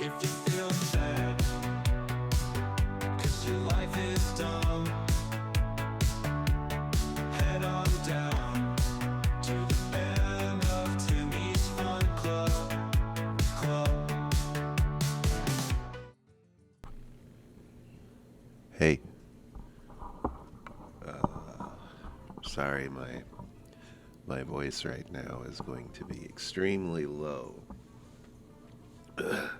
If you feel sad, 'cause your life is dumb, head on down to the band of Timmy's Fun Club. Hey, sorry, my voice right now is going to be extremely low. I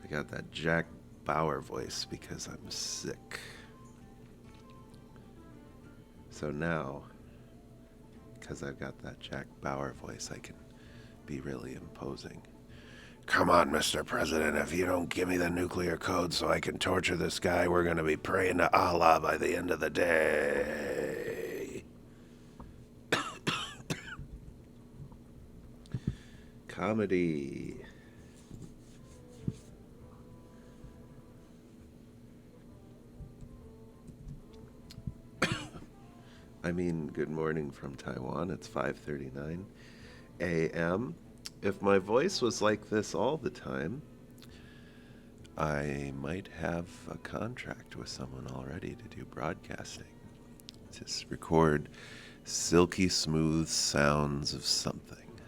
got that Jack Bauer voice because I'm sick. So now, because I've got that Jack Bauer voice, I can be really imposing. Come on, Mr. President, if you don't give me the nuclear code so I can torture this guy, we're going to be praying to Allah by the end of the day. Comedy. Good morning from Taiwan. It's 5:39 a.m. If my voice was like this all the time, I might have a contract with someone already to do broadcasting. Just record silky smooth sounds of something.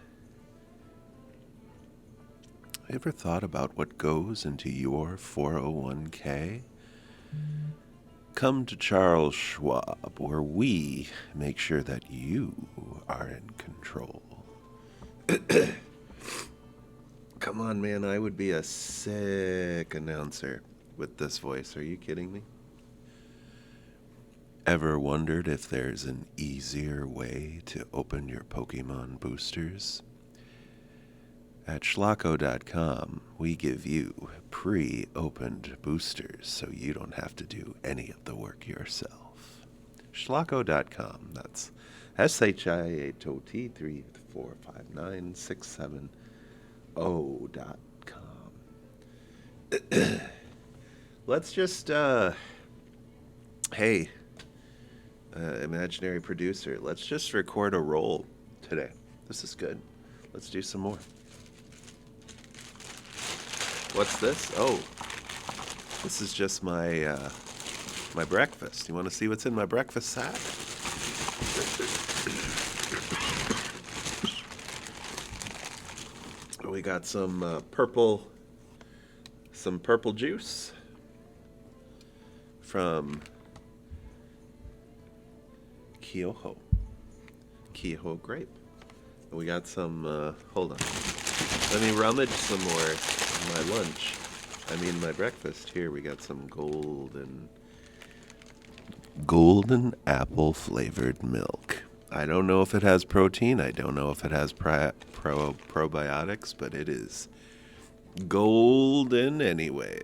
Ever thought about what goes into your 401k? Come to Charles Schwab, where we make sure that you are in control. Come on, man, I would be a sick announcer with this voice. Are you kidding me? Ever wondered if there's an easier way to open your Pokemon boosters? At Schlocko.com, we give you pre-opened boosters so you don't have to do any of the work yourself. Schlocko.com, that's SHIA-TOT3459670.com. Let's just, hey, imaginary producer, let's just record a roll today. This is good. Let's do some more. What's this? Oh, this is just my my breakfast. You want to see what's in my breakfast sack? We got some purple juice from Kyoho grape. We got some. Hold on. Let me rummage some more. My lunch, my breakfast. Here we got some golden apple flavored milk. I don't know if it has protein. I don't know if it has probiotics, but it is golden anyway.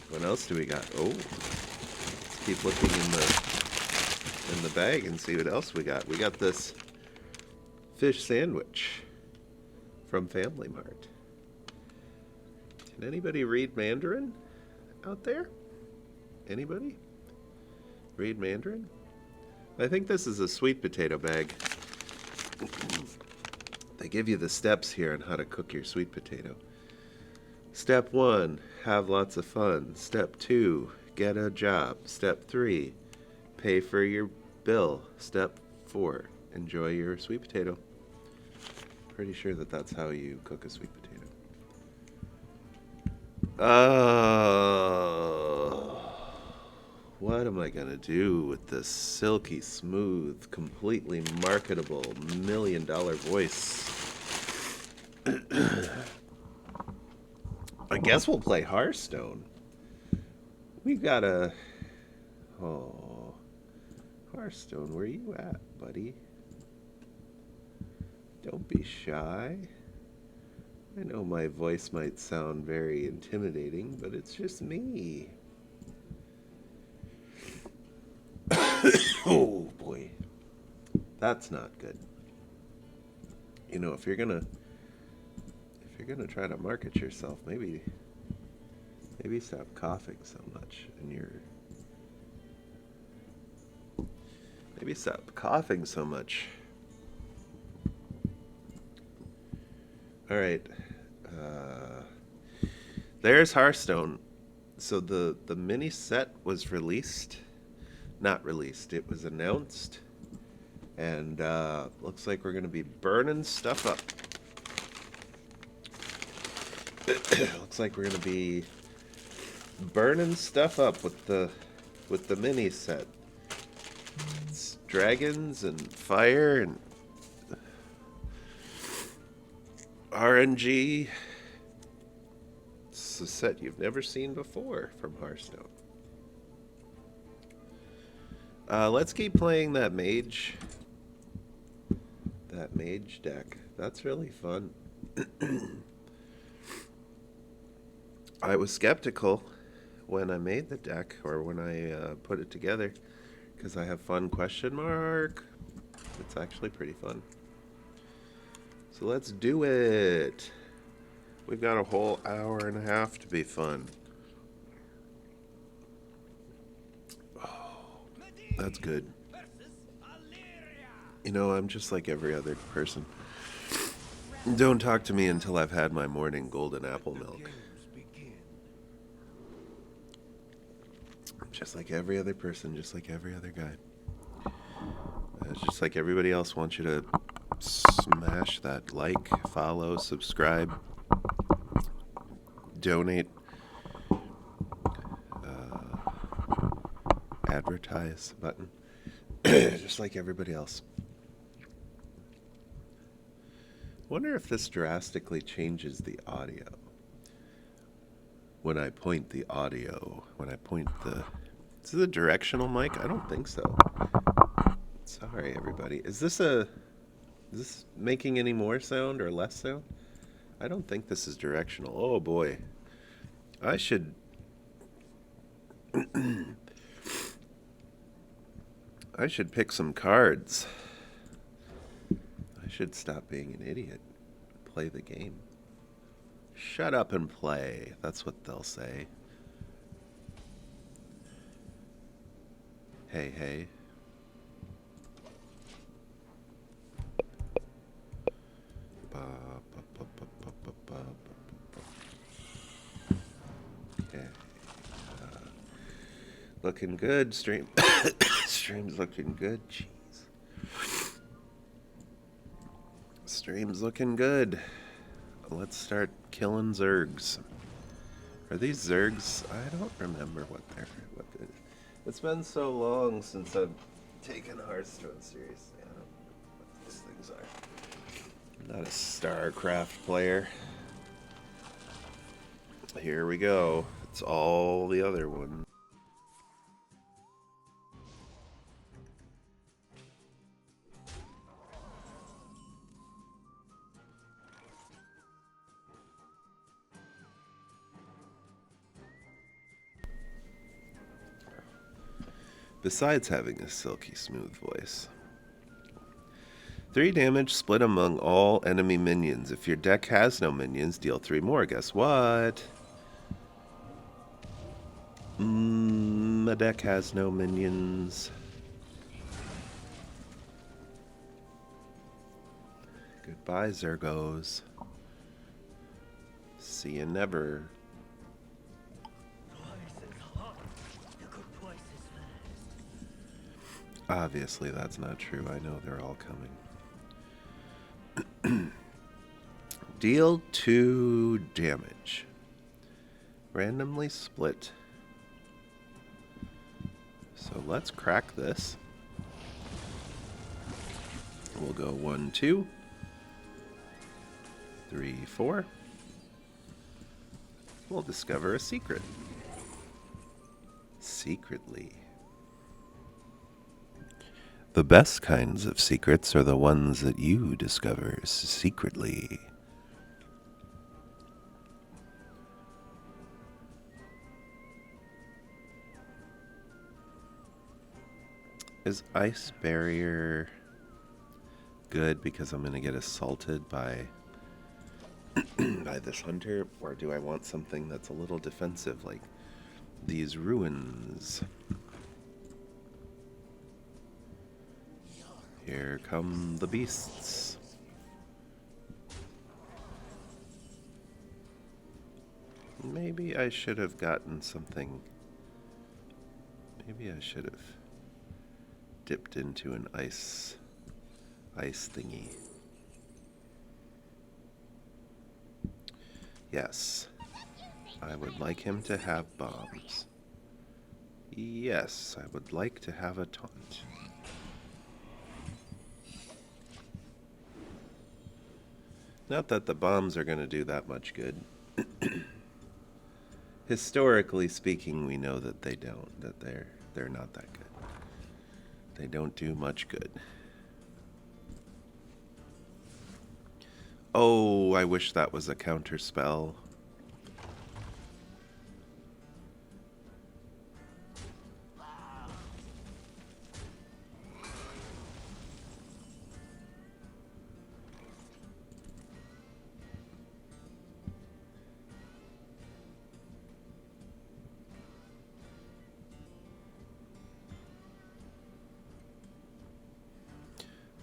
What else do we got? Oh, let's keep looking in the bag and see what else we got. We got this fish sandwich from Family Mart. Can anybody read Mandarin out there? Anybody read Mandarin? I think this is a sweet potato bag. They give you the steps here on how to cook your sweet potato. Step 1, have lots of fun. Step 2, get a job. Step 3, pay for your bill. Step 4, enjoy your sweet potato. Pretty sure that that's how you cook a sweet potato. What am I gonna do with this silky smooth, completely marketable $1 million voice? I guess we'll play Hearthstone. We got a... Oh, Hearthstone, where you at, buddy? Don't be shy. I know my voice might sound very intimidating, but it's just me. Oh boy. That's not good. You know, if you're gonna try to market yourself, maybe stop coughing so much and maybe stop coughing so much. All right. Uh, there's Hearthstone. So the mini set was released. Not released. It was announced. And looks like we're going to be burning stuff up. Looks like we're going to be burning stuff up with the mini set. It's dragons and fire and RNG. It's a set you've never seen before from Hearthstone. Let's keep playing that mage. That mage deck. That's really fun. I was skeptical when I made the deck, or when I put it together, because I have fun question mark. It's actually pretty fun. So let's do it. We've got a whole hour and a half to be fun. Oh, that's good. You know, I'm just like every other person. Don't talk to me until I've had my morning golden apple milk. Just like every other person, just like every other guy. It's just like everybody else wants you to smash that like, follow, subscribe, donate, advertise button. Just like everybody else. Wonder if this drastically changes the audio. When I point the audio, when I point the... Is this a directional mic? I don't think so. Sorry, everybody. Is this making any more sound or less sound? I don't think this is directional. Oh boy. I should... I should pick some cards. I should stop being an idiot. Play the game. Shut up and play. That's what they'll say. Hey, hey. Okay. Looking good, stream. Stream's looking good. Jeez. Stream's looking good. Let's start killing zergs. Are these zergs? I don't remember what they're. It's been so long since I've taken Hearthstone seriously. I don't know what these things are. I'm not a StarCraft player. Here we go. It's all the other one. Besides having a silky smooth voice. 3 damage split among all enemy minions. If your deck has no minions, deal 3 more. Guess what? My deck has no minions. Goodbye, Zergos. See you never. Obviously, that's not true. I know they're all coming. Deal 2 damage. Randomly split. So let's crack this. We'll go 1, 2, 3, 4. We'll discover a secret. Secretly. The best kinds of secrets are the ones that you discover secretly. Is Ice Barrier good because I'm going to get assaulted by by this hunter? Or do I want something that's a little defensive, like these ruins? Here come the beasts. Maybe I should have gotten something. Maybe I should have dipped into an ice thingy. Yes. I would like him to have bombs. Yes, I would like to have a taunt. Not that the bombs are going to do that much good. Historically speaking, we know that they don't, that they're not that good. They don't do much good. Oh, I wish that was a counter spell.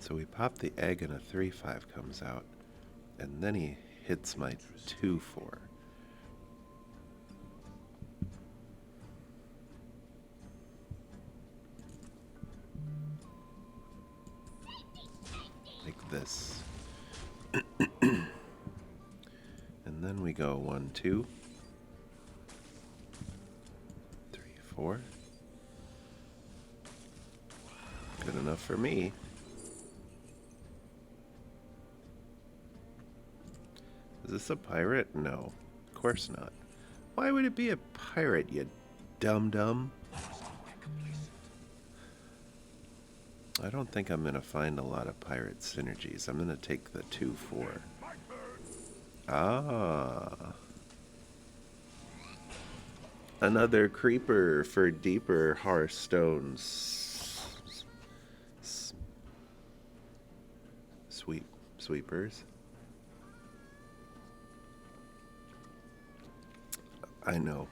So we pop the egg and a 3/5 comes out, and then he hits my 2/4. Like this. And then we go 1, 2, 3, 4. Good enough for me. Is this a pirate? No, of course not. Why would it be a pirate, you dum-dum? I don't think I'm going to find a lot of pirate synergies. I'm going to take the 2/4. Ah. Another creeper for deeper Hearthstones. Sweepers. I know.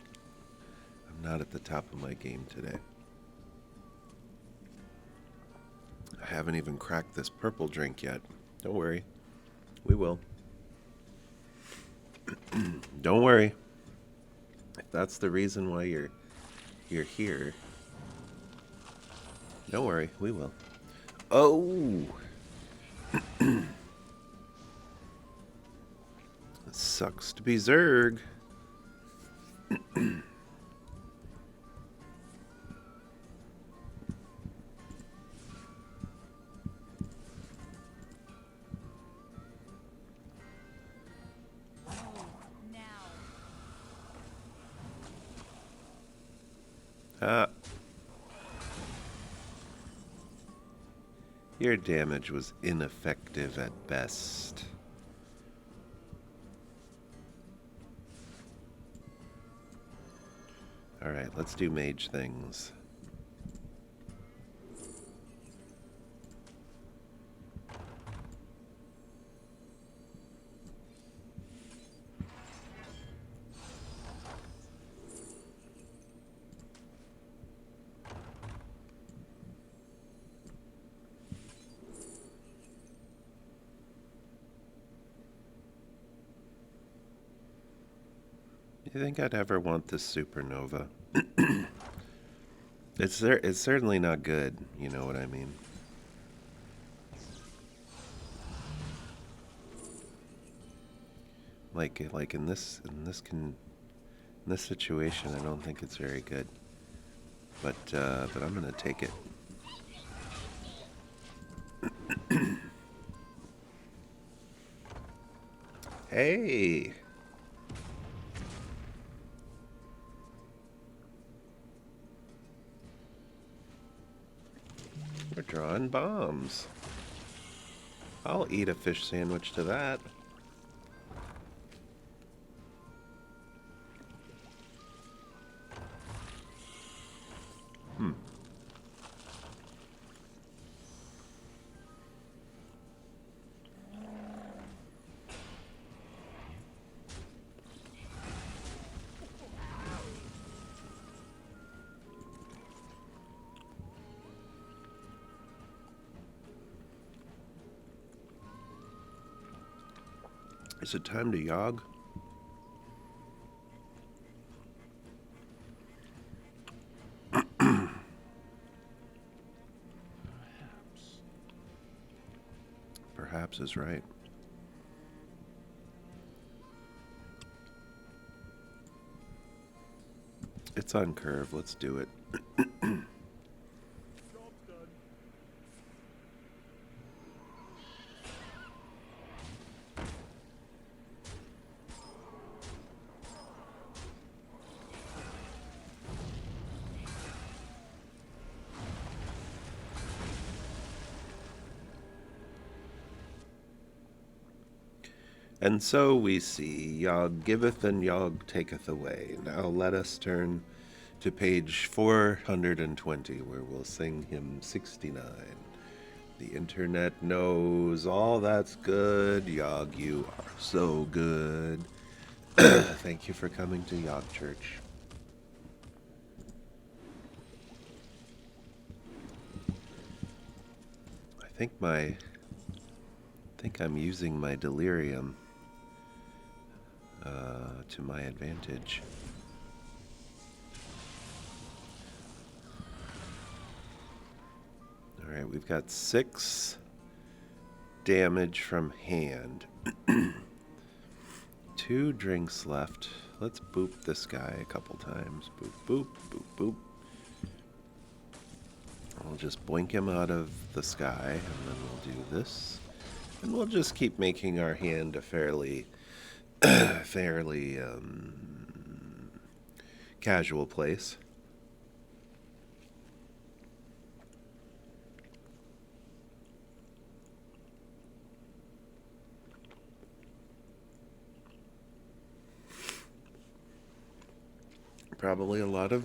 I'm not at the top of my game today. I haven't even cracked this purple drink yet. Don't worry. We will. Don't worry. If that's the reason why you're here, don't worry. We will. Oh! It sucks to be Zerg. Your damage was ineffective at best. Alright, let's do mage things. You think I'd ever want this supernova? It's certainly not good, you know what I mean? Like in this situation, I don't think it's very good. But I'm gonna take it. Hey. We're drawing bombs. I'll eat a fish sandwich to that. Is it time to yog? perhaps is right. It's on curve. Let's do it. And so we see, Yog giveth and Yog taketh away. Now let us turn to page 420, where we'll sing hymn 69. The internet knows all that's good. Yog, you are so good. Thank you for coming to Yog Church. I think I'm using my delirium to my advantage. All right, we've got 6 damage from hand. 2 drinks left. Let's boop this guy a couple times. Boop, boop, boop, boop. I'll just blink him out of the sky, and then we'll do this. And we'll just keep making our hand a fairly casual place. Probably a lot of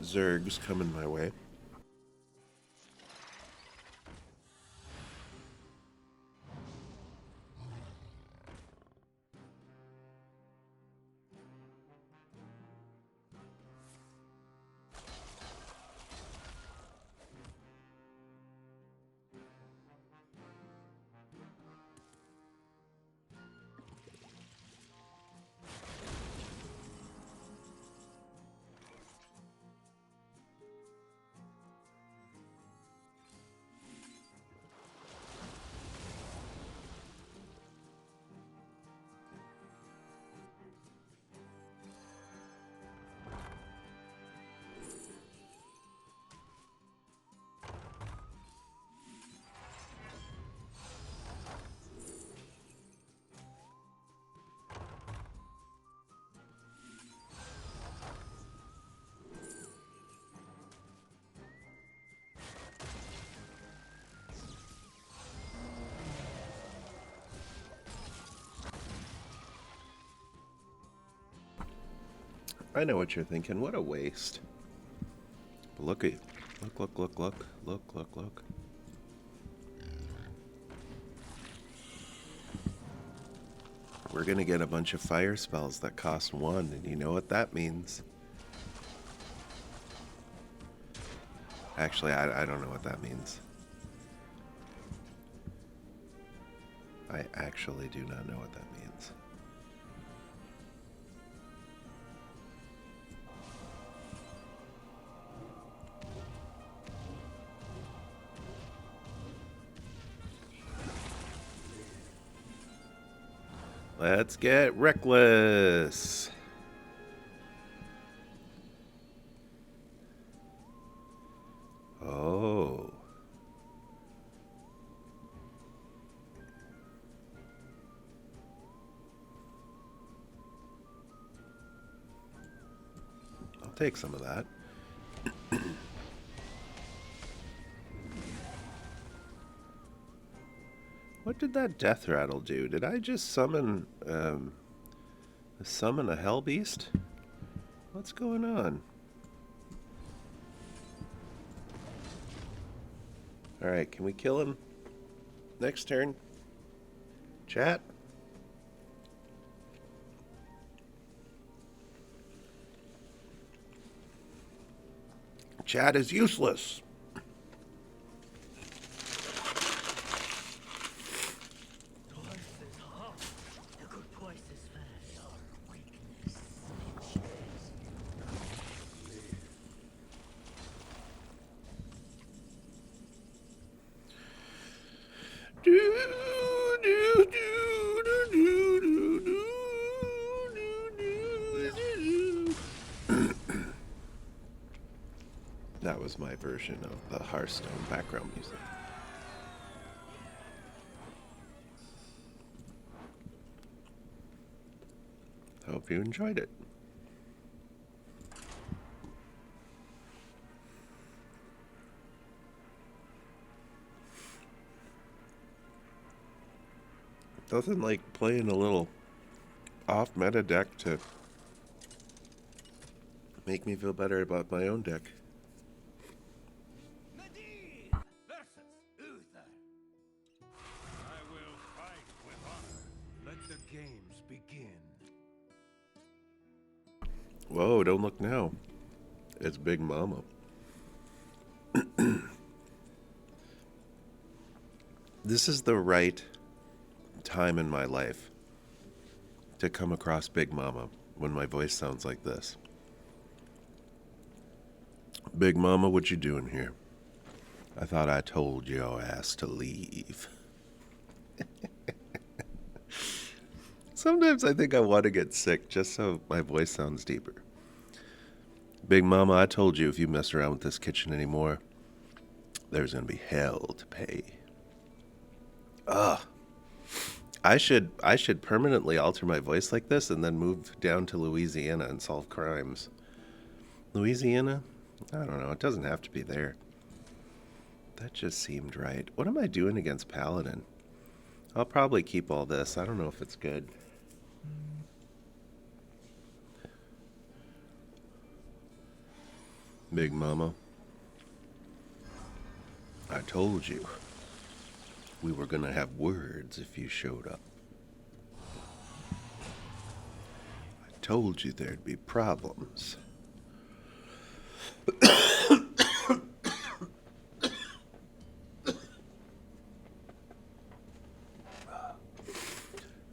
Zergs coming my way. I know what you're thinking. What a waste. But look. We're gonna get a bunch of fire spells that cost 1, and you know what that means. Actually, I don't know what that means. I actually do not know what that means. Let's get reckless. Oh. I'll take some of that. What did that death rattle do? Did I just summon a hell beast? What's going on? All right, can we kill him next turn? Chat? Chat is useless. my version of the Hearthstone background music. Hope you enjoyed it. Nothing like playing a little off-meta deck to make me feel better about my own deck. Medivh versus Uther. I will fight with honor. Let the games begin. Whoa, don't look now. It's Big Mama. This is the right time in my life to come across Big Mama when my voice sounds like this. Big Mama, what you doing here? I thought I told your ass to leave. Sometimes I think I want to get sick just so my voice sounds deeper. Big Mama, I told you if you mess around with this kitchen anymore, there's going to be hell to pay. Ugh. I should permanently alter my voice like this and then move down to Louisiana and solve crimes. Louisiana? I don't know. It doesn't have to be there. That just seemed right. What am I doing against Paladin? I'll probably keep all this. I don't know if it's good. Big Mama, I told you we were gonna have words if you showed up. I told you there'd be problems.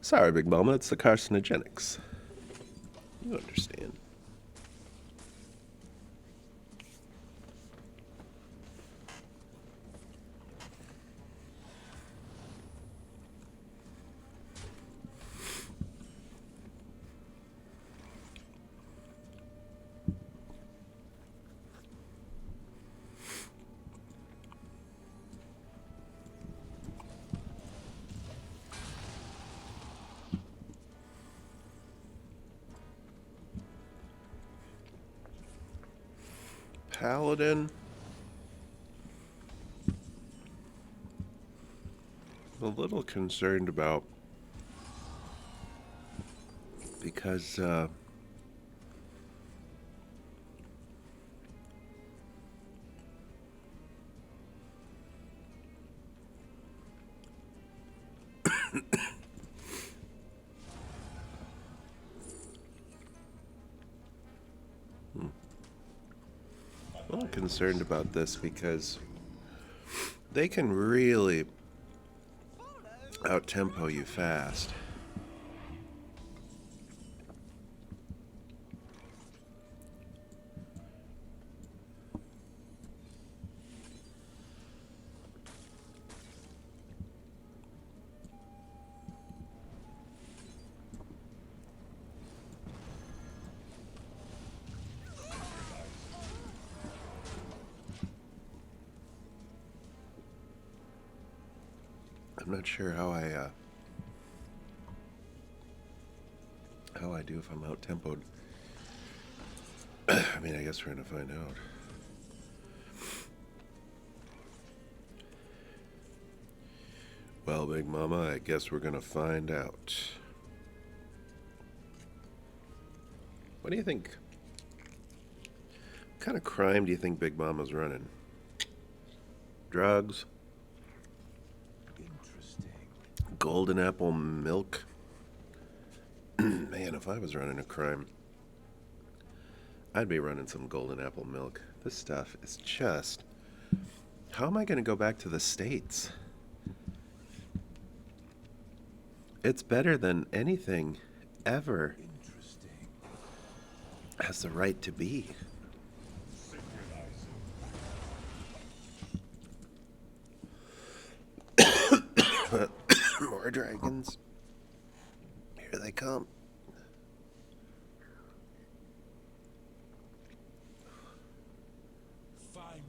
Sorry, Big Mama, it's the carcinogenics. You understand. Paladin. I'm a little concerned about because I'm concerned about this because they can really out-tempo you fast. I'm not sure how I do if I'm out-tempoed. I mean, I guess we're gonna find out. Well, Big Mama, I guess we're gonna find out. What do you think? What kind of crime do you think Big Mama's running? Drugs? Golden apple milk? Man, if I was running a crime, I'd be running some golden apple milk. This stuff is just... How am I going to go back to the States? It's better than anything ever has the right to be. More dragons. Here they come. Find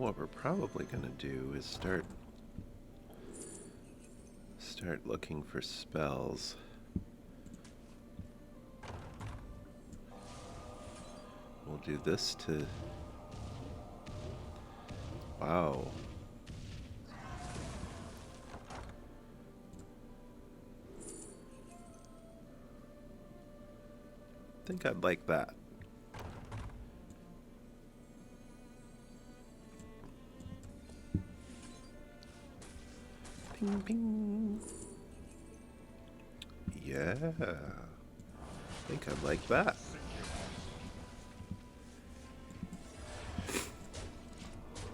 what we're probably gonna do is start looking for spells. We'll do this to... Wow. I think I'd like that. Ping, ping. Yeah. I think I'd like that.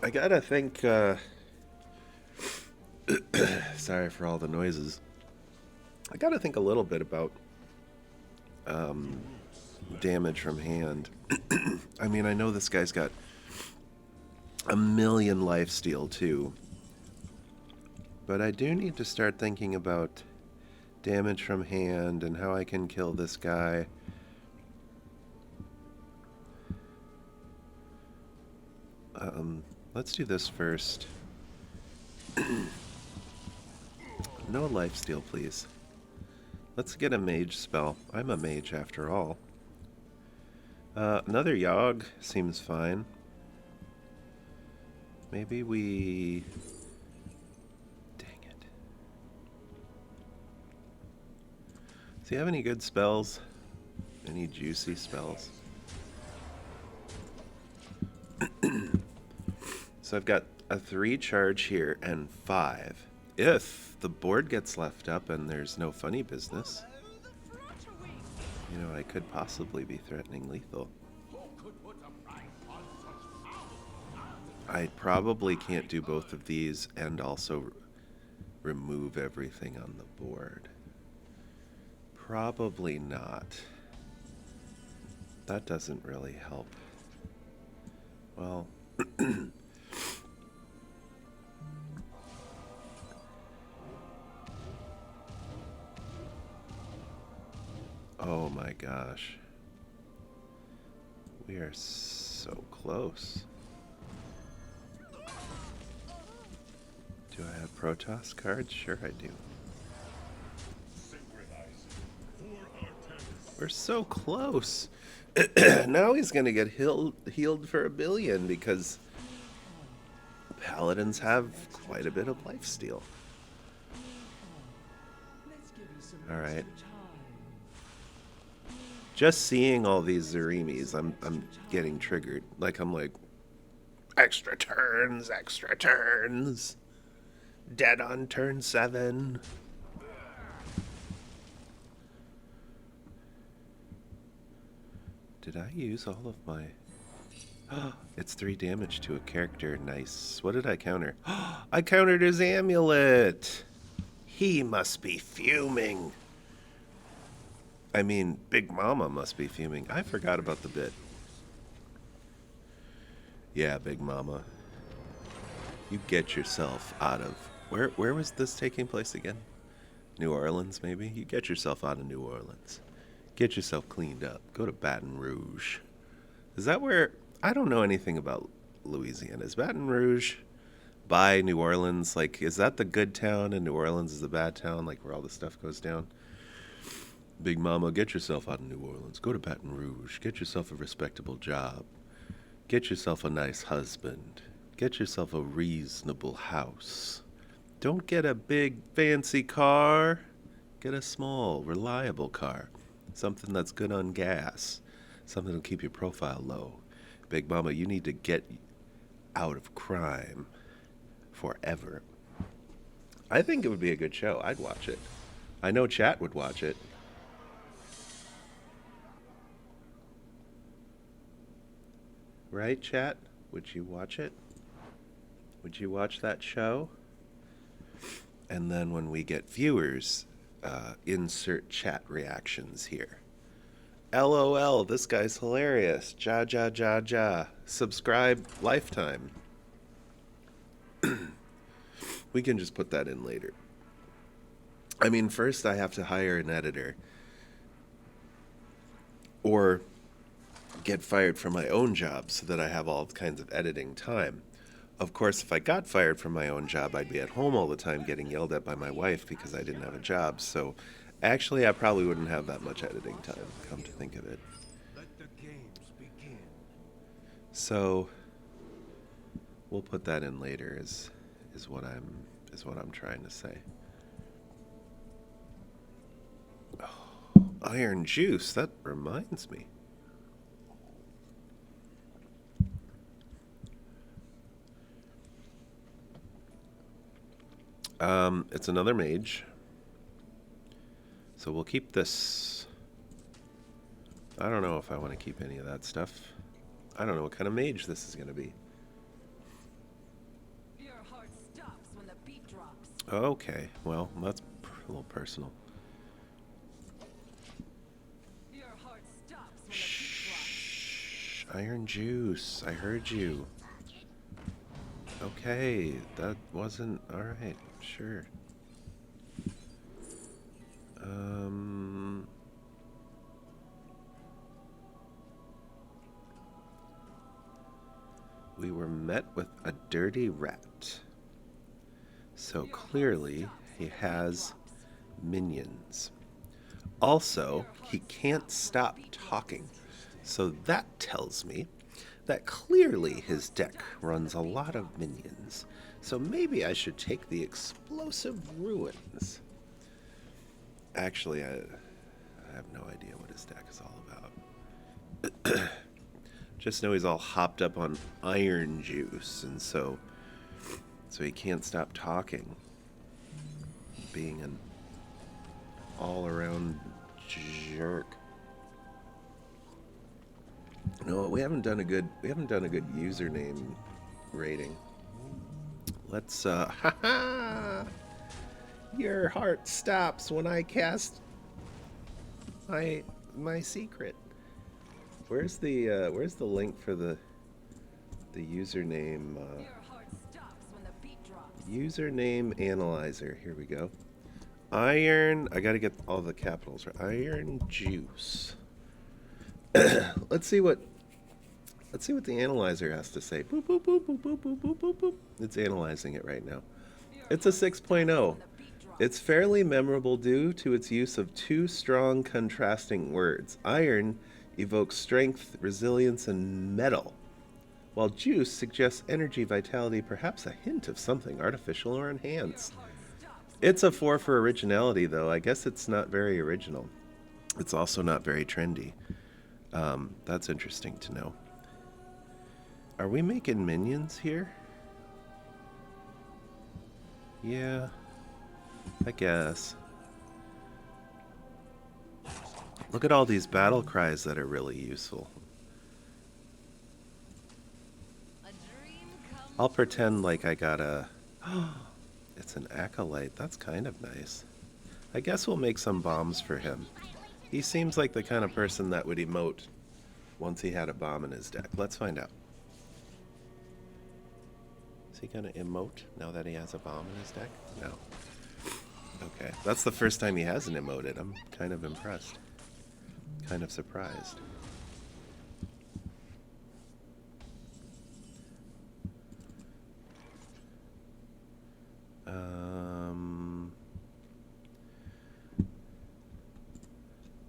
I gotta think, sorry for all the noises. I gotta think a little bit about damage from hand. I mean, I know this guy's got a million lifesteal too, but I do need to start thinking about damage from hand and how I can kill this guy. Let's do this first. No lifesteal, please. Let's get a mage spell. I'm a mage after all. Another Yogg seems fine. Maybe we... Dang it. Does he have any good spells? Any juicy spells? So I've got a 3 charge here and 5. If the board gets left up and there's no funny business, you know, I could possibly be threatening lethal. I probably can't do both of these and also remove everything on the board. Probably not. That doesn't really help. Well... Oh my gosh. We are so close. Do I have Protoss cards? Sure I do. We're so close. Now he's gonna get healed for 1 billion because paladins have quite a bit of lifesteal. Alright. Just seeing all these Zerimis, I'm getting triggered. Like, I'm like, extra turns, extra turns. Dead on turn 7. Did I use all of my... It's 3 damage to a character. Nice. What did I counter? I countered his amulet. He must be fuming. I mean, Big Mama must be fuming. I forgot about the bit. Yeah, Big Mama. You get yourself out of... Where was this taking place again? New Orleans, maybe? You get yourself out of New Orleans. Get yourself cleaned up. Go to Baton Rouge. Is that where... I don't know anything about Louisiana. Is Baton Rouge by New Orleans? Like, is that the good town and New Orleans is the bad town? Like, where all the stuff goes down? Big Mama, get yourself out of New Orleans. Go to Baton Rouge. Get yourself a respectable job. Get yourself a nice husband. Get yourself a reasonable house. Don't get a big fancy car. Get a small, reliable car. Something that's good on gas. Something that'll keep your profile low. Big Mama, you need to get out of crime forever. I think it would be a good show. I'd watch it. I know chat would watch it. Right, chat? Would you watch it? Would you watch that show? And then when we get viewers, insert chat reactions here. LOL, this guy's hilarious. Ja, ja, ja, ja. Subscribe lifetime. We can just put that in later. I mean, first I have to hire an editor. Or get fired from my own job so that I have all kinds of editing time. Of course, if I got fired from my own job, I'd be at home all the time getting yelled at by my wife because I didn't have a job. So actually, I probably wouldn't have that much editing time, come to think of it. Let the games begin. So we'll put that in later is what I'm trying to say. Oh, iron juice, that reminds me. It's another mage. So we'll keep this. I don't know if I want to keep any of that stuff. I don't know what kind of mage this is going to be. Your heart stops when the beat drops. Okay, well, that's a little personal. Your heart stops when the beat drops. Shh, iron juice. I heard you. Okay, that wasn't alright. Sure. We were met with a dirty rat. So clearly he has minions. Also, he can't stop talking. So that tells me that clearly his deck runs a lot of minions. So maybe I should take the explosive ruins. Actually, I have no idea what his deck is all about. Just know he's all hopped up on iron juice, and so he can't stop talking. Being an all-around jerk. No, we haven't done a good username rating. Let's haha. Your heart stops when I cast my secret. Where's the link for the username Your heart stops when the beat drops. username analyzer? Here we go. Iron, I got to get all the capitals right. Iron juice. Let's see what the analyzer has to say. Boop boop boop boop boop boop boop boop boop. It's analyzing it right now. It's a 6.0. It's fairly memorable due to its use of two strong contrasting words. Iron evokes strength, resilience, and metal, while juice suggests energy, vitality, perhaps a hint of something artificial or enhanced. It's a 4 for originality, though. I guess it's not very original. It's also not very trendy. That's interesting to know. Are we making minions here? Yeah, I guess. Look at all these battle cries that are really useful. A dream comes. I'll pretend like I got a... It's an acolyte. That's kind of nice. I guess we'll make some bombs for him. He seems like the kind of person that would emote once he had a bomb in his deck. Let's find out. Is he gonna emote now that he has a bomb in his deck? No. Okay, that's the first time he hasn't emoted. I'm kind of impressed. Kind of surprised.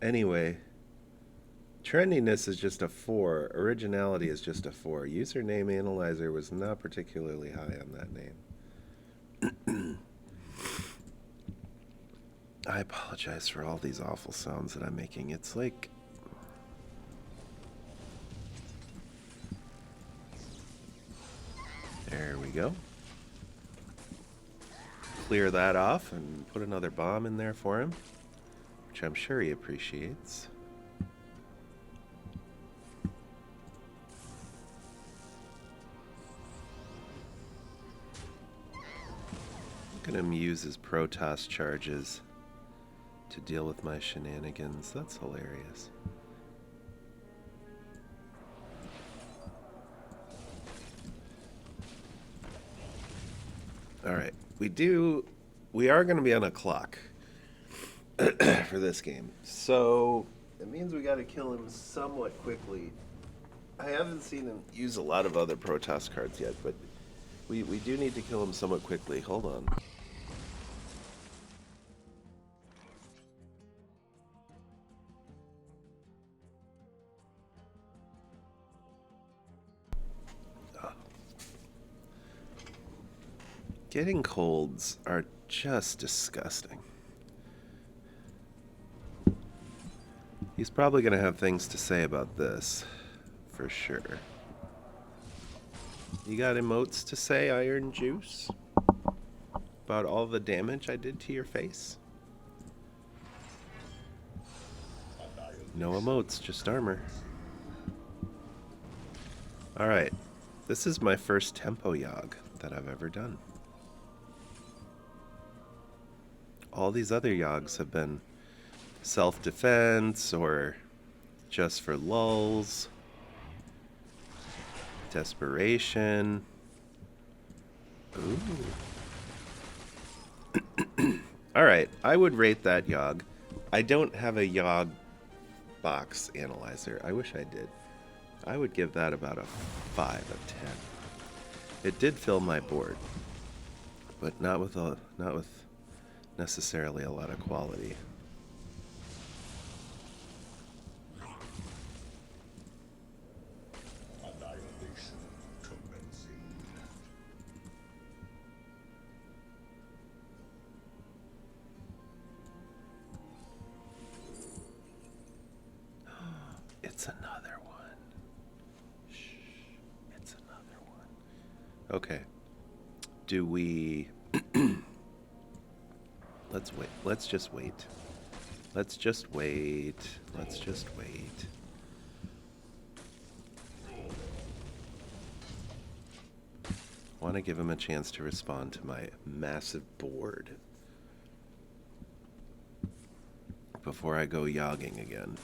Anyway, trendiness is just a 4. Originality is just a 4. Username analyzer was not particularly high on that name. I apologize for all these awful sounds that I'm making. It's like... There we go. Clear that off and put another bomb in there for him, which I'm sure he appreciates. I'm gonna use his Protoss charges to deal with my shenanigans. That's hilarious. Alright, we are going to be on a clock for this game. So, it means we got to kill him somewhat quickly. I haven't seen him use a lot of other Protoss cards yet, but We do need to kill him somewhat quickly. Hold on. Getting colds are just disgusting. He's probably going to have things to say about this, for sure. You got emotes to say, Iron Juice? About all the damage I did to your face? No emotes, just armor. Alright, this is my first tempo yog that I've ever done. All these other yogs have been self-defense or just for lulls, desperation. Ooh. Alright, I would rate that yog. I don't have a yog box analyzer. I wish I did. I would give that about a 5 of 10. It did fill my board, but not with necessarily a lot of quality. Annihilation commencing. It's another one. Shh. It's another one. Okay. Do we... Let's wait. Let's just wait. Let's just wait. Let's just wait. Want to give him a chance to respond to my massive board before I go yogging again.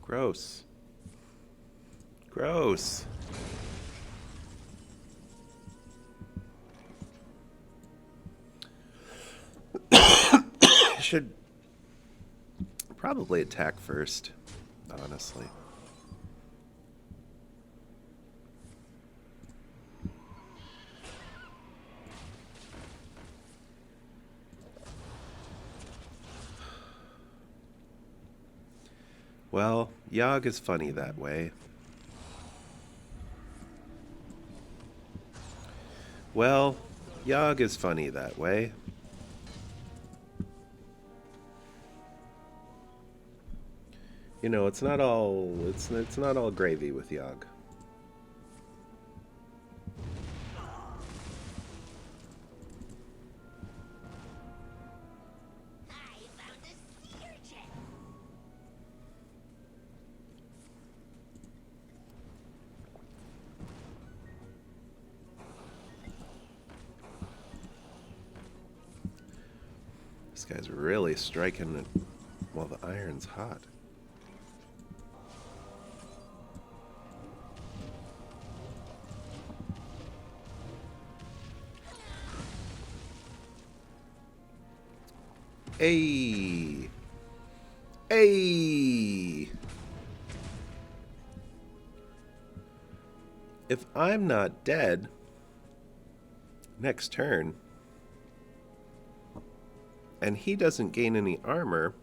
Gross. Gross. Should probably attack first, honestly. Well, Yogg is funny that way. Well, Yogg is funny that way. You know, it's not all gravy with Yogg. This guy's really striking it while the iron's hot. Hey! Hey! If I'm not dead next turn, and he doesn't gain any armor,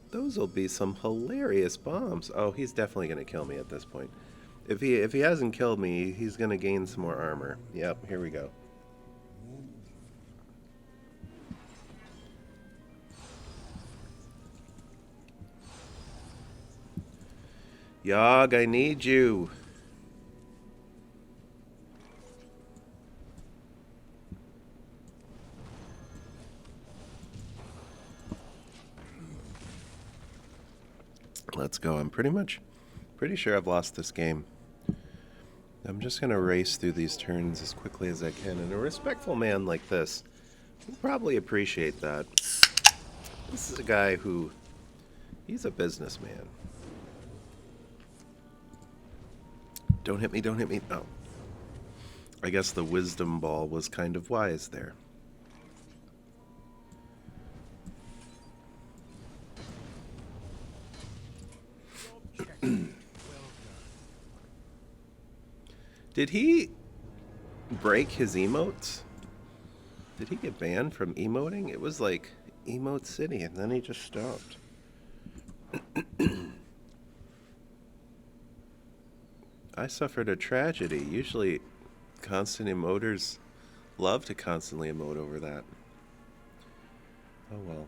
those will be some hilarious bombs. Oh, he's definitely going to kill me at this point. If he hasn't killed me, he's going to gain some more armor. Yep, here we go. Yogg, I need you. Let's go. I'm pretty sure I've lost this game. I'm just going to race through these turns as quickly as I can. And a respectful man like this will probably appreciate that. This is a guy who, he's a businessman. Don't hit me, don't hit me. Oh. I guess the wisdom ball was kind of wise there. Did he break his emotes? Did he get banned from emoting? It was like Emote City, and then he just stopped. I suffered a tragedy. Usually, constant emoters love to constantly emote over that. Oh well.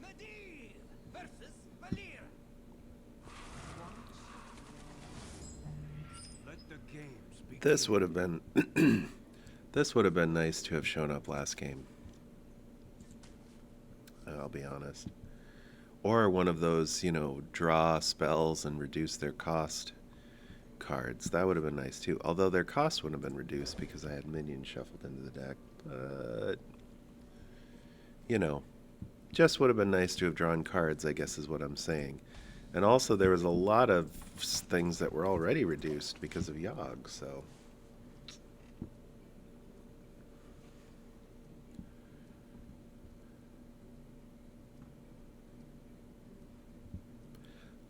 Medivh versus Valir. Let the games begin. This would have been this would have been nice to have shown up last game. I'll be honest. Or one of those, draw spells and reduce their cost cards. That would have been nice too. Although their cost would have been reduced because I had minions shuffled into the deck. But, just would have been nice to have drawn cards, I guess is what I'm saying. And also there was a lot of things that were already reduced because of Yogg, so...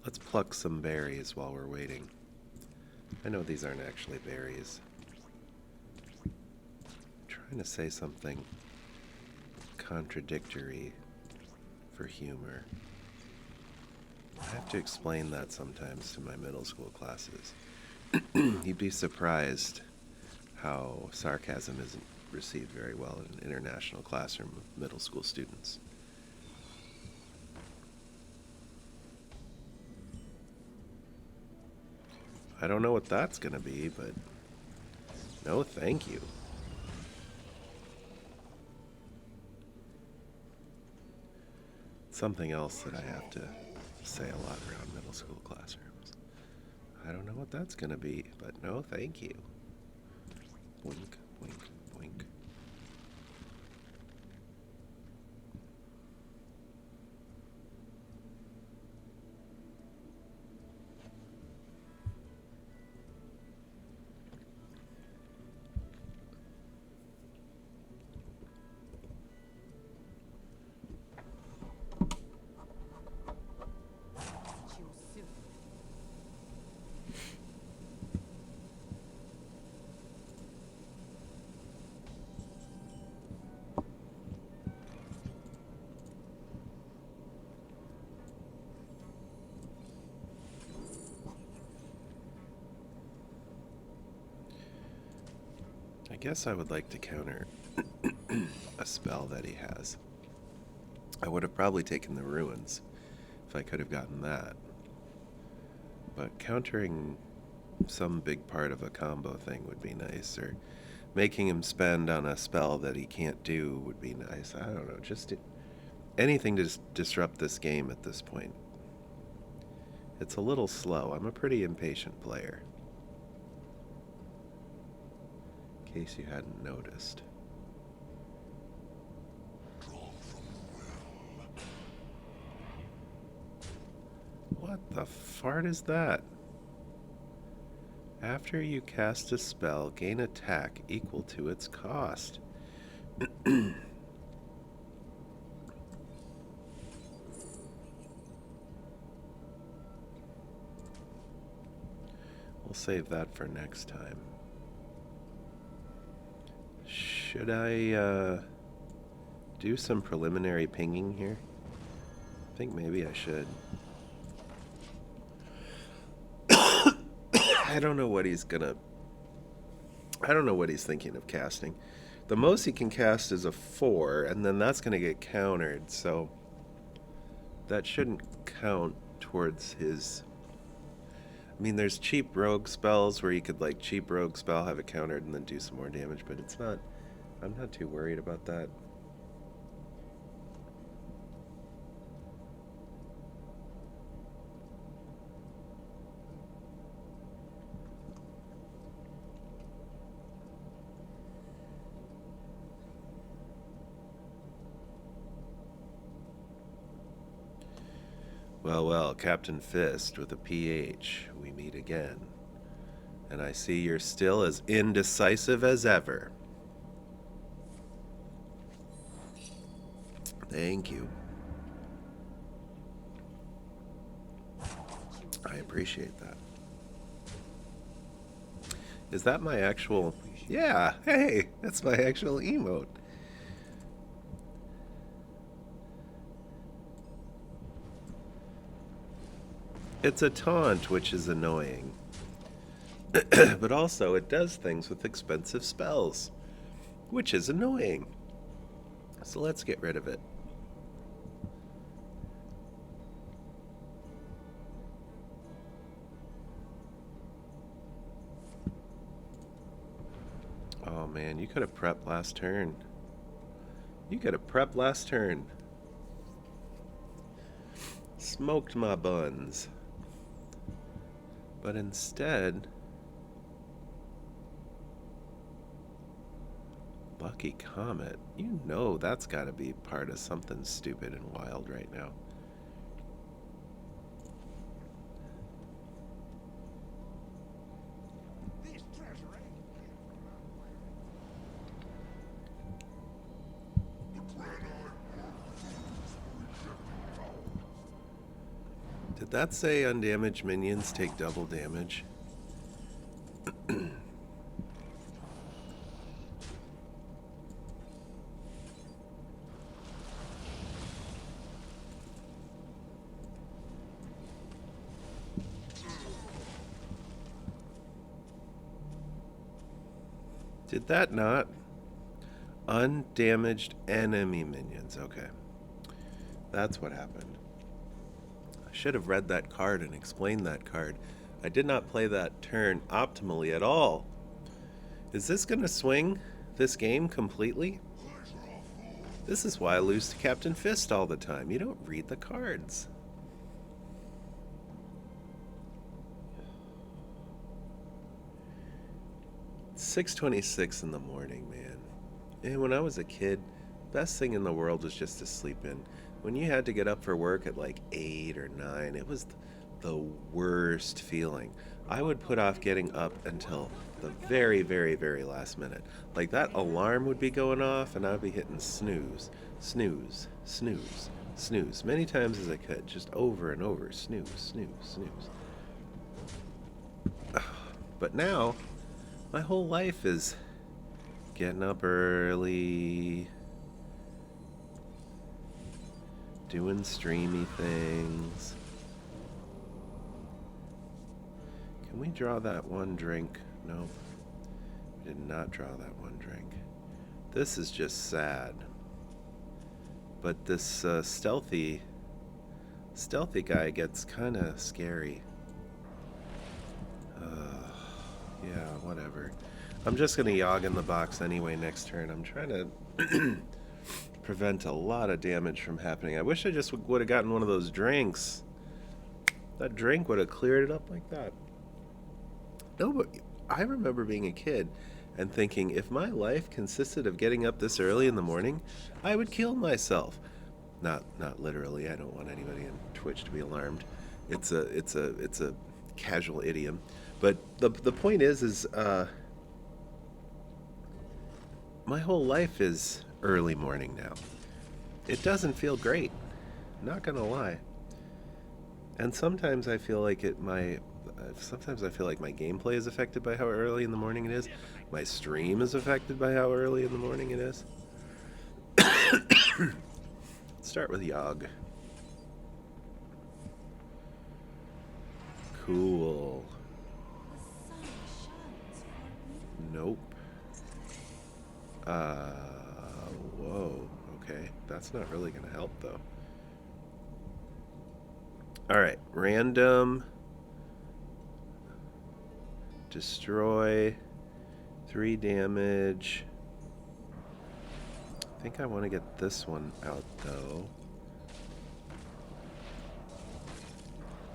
Let's pluck some berries while we're waiting. I know these aren't actually berries. I'm trying to say something contradictory for humor. I have to explain that sometimes to my middle school classes. You'd be surprised how sarcasm isn't received very well in an international classroom of middle school students. I don't know what that's going to be, but no thank you. Something else that I have to say a lot around middle school classrooms. I don't know what that's going to be, but no thank you. Wink, wink, wink. You soon. I guess I would like to counter a spell that he has. I would have probably taken the ruins if I could have gotten that. But countering some big part of a combo thing would be nice, or making him spend on a spell that he can't do would be nice. I don't know, just anything to disrupt this game at this point. It's a little slow. I'm a pretty impatient player, in case you hadn't noticed. What the fart is that? After you cast a spell, gain attack equal to its cost. We'll save that for next time. Should I do some preliminary pinging here? I think maybe I should. I don't know what he's thinking of casting. The most he can cast is a 4, and then that's gonna get countered, so that shouldn't count towards his... I mean, there's cheap rogue spells where you could, like, cheap rogue spell, have it countered, and then do some more damage, but it's not... I'm not too worried about that. Well, well, Captain Fist with a PH, we meet again. And I see you're still as indecisive as ever. Thank you. I appreciate that. Is that my actual... Yeah, hey, that's my actual emote. It's a taunt, which is annoying. But also, it does things with expensive spells, which is annoying. So let's get rid of it. Oh man, you could have prepped last turn. You could have prepped last turn. Smoked my buns. But instead... Lucky Comet. You know that's got to be part of something stupid and wild right now. This treasure ain't came from nowhere. Did that say undamaged minions take double damage? Did that not? Undamaged enemy minions. Okay. That's what happened. I should have read that card and explained that card. I did not play that turn optimally at all. Is this going to swing this game completely? This is why I lose to Captain Fist all the time. You don't read the cards. It's 6:26 in the morning, man. And when I was a kid, best thing in the world was just to sleep in. When you had to get up for work at like 8 or 9, it was the worst feeling. I would put off getting up until the very, very, very last minute. Like that alarm would be going off and I'd be hitting snooze, snooze, snooze, snooze, many times as I could, just over and over, snooze, snooze, snooze. But now, my whole life is getting up early, doing streamy things. Can we draw that one drink? Nope. We did not draw that one drink. This is just sad. But this stealthy guy gets kind of scary. Yeah, whatever. I'm just going to Yogg in the box anyway next turn. I'm trying to prevent a lot of damage from happening. I wish I just would have gotten one of those drinks. That drink would have cleared it up like that. No, but I remember being a kid and thinking if my life consisted of getting up this early in the morning, I would kill myself. Not literally. I don't want anybody in Twitch to be alarmed. It's a casual idiom. But the point is my whole life is early morning now. It doesn't feel great. Not gonna lie. And sometimes I feel like sometimes I feel like my gameplay is affected by how early in the morning it is. My stream is affected by how early in the morning it is. Let's start with Yogg. Cool. Nope. Whoa. Okay. That's not really gonna help though. Alright. Random. Destroy. 3 damage. I think I want to get this one out though.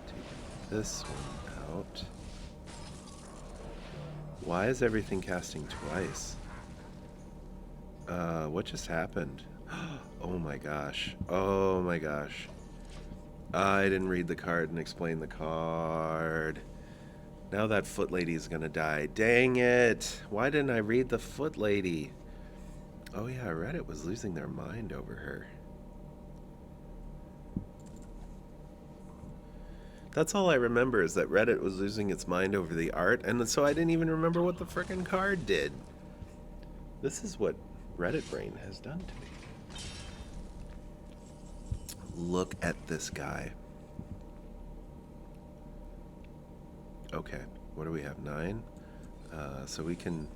Take this one out. Why is everything casting twice? What just happened? Oh my gosh. Oh my gosh. I didn't read the card and explain the card. Now that foot lady is gonna die. Dang it! Why didn't I read the foot lady? Oh yeah, Reddit was losing their mind over her. That's all I remember is that Reddit was losing its mind over the art, and so I didn't even remember what the frickin' card did. This is what Reddit brain has done to me. Look at this guy. Okay, what do we have? 9? So we can...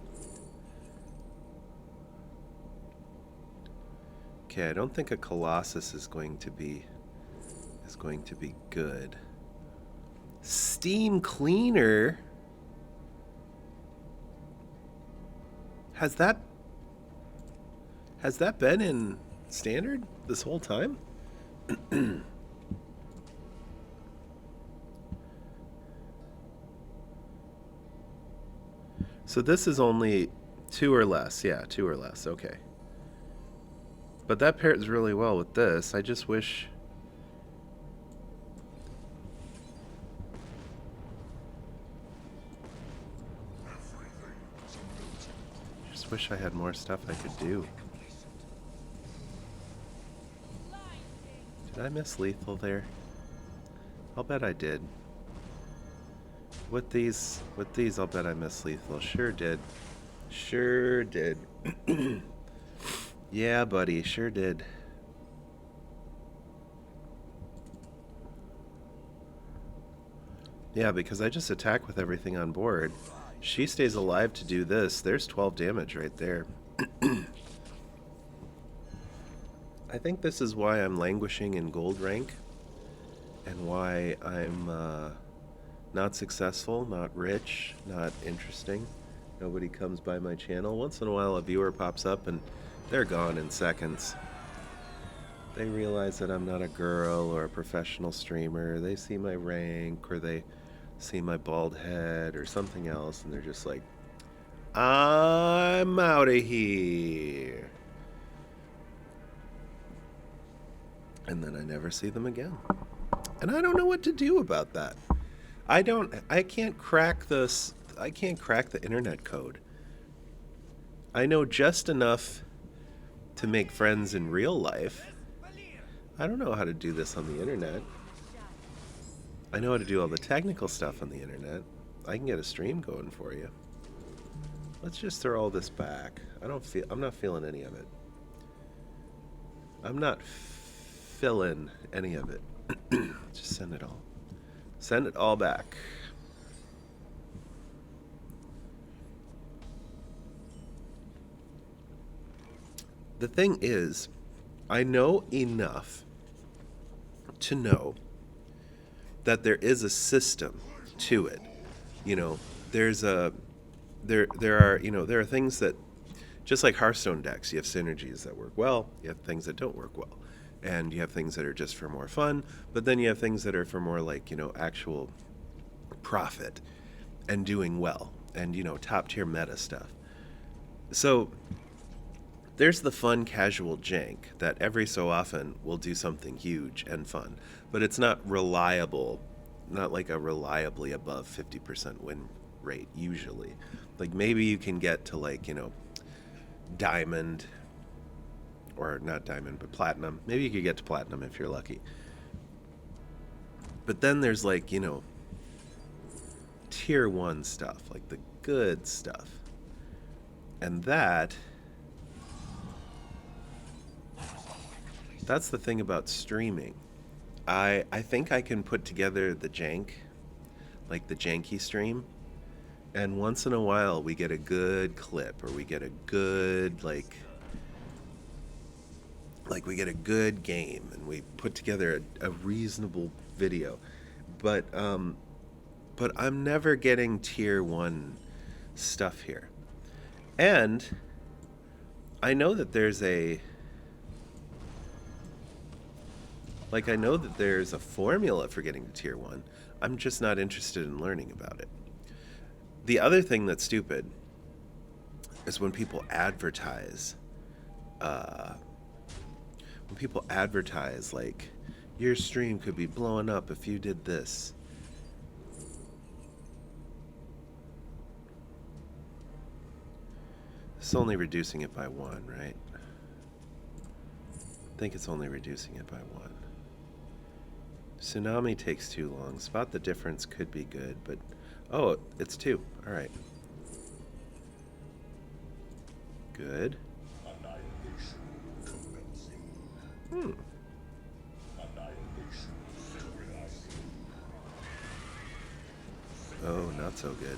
Okay, I don't think a Colossus is going to be good. Steam cleaner? Has that been in standard this whole time? So this is only 2 or less. Yeah, 2 or less. Okay. But that pairs really well with this. I just wish... wish I had more stuff I could do. Did I miss lethal there? I'll bet I did. With these, I'll bet I missed lethal. Sure did. Sure did. Yeah, buddy, sure did. Yeah, because I just attack with everything on board. She stays alive to do this. There's 12 damage right there. I think this is why I'm languishing in gold rank. And why I'm not successful, not rich, not interesting. Nobody comes by my channel. Once in a while a viewer pops up and they're gone in seconds. They realize that I'm not a girl or a professional streamer. They see my rank or they see my bald head or something else and they're just like, I'm out of here. And then I never see them again. And I don't know what to do about that. I can't crack the internet code. I know just enough to make friends in real life. I don't know how to do this on the internet. I know how to do all the technical stuff on the internet. I can get a stream going for you. Let's just throw all this back. I'm not feeling any of it. I'm not feeling any of it. Just send it all. Send it all back. The thing is, I know enough to know that there is a system to it. You know, there are things that, just like Hearthstone decks, you have synergies that work well, you have things that don't work well. And you have things that are just for more fun, but then you have things that are for more like, actual profit and doing well and, top tier meta stuff. So there's the fun casual jank that every so often will do something huge and fun, but it's not reliable, not like a reliably above 50% win rate usually. Like maybe you can get to like, diamond, or not diamond, but platinum. Maybe you could get to platinum if you're lucky. But then there's like, tier 1 stuff, like the good stuff. And that's the thing about streaming. I think I can put together the jank, like the janky stream, and once in a while we get a good clip, or we get a good like we get a good game and we put together a reasonable video, but I'm never getting tier 1 stuff here. And I know that there's a formula for getting to tier 1. I'm just not interested in learning about it. The other thing that's stupid is when people advertise like, your stream could be blowing up if you did this. It's only reducing it by 1, right? I think it's only reducing it by 1. Tsunami takes too long. Spot the difference could be good, but... Oh, it's 2. Alright. Good. Annihilation commencing. Hmm. Annihilation realizing. Oh, not so good.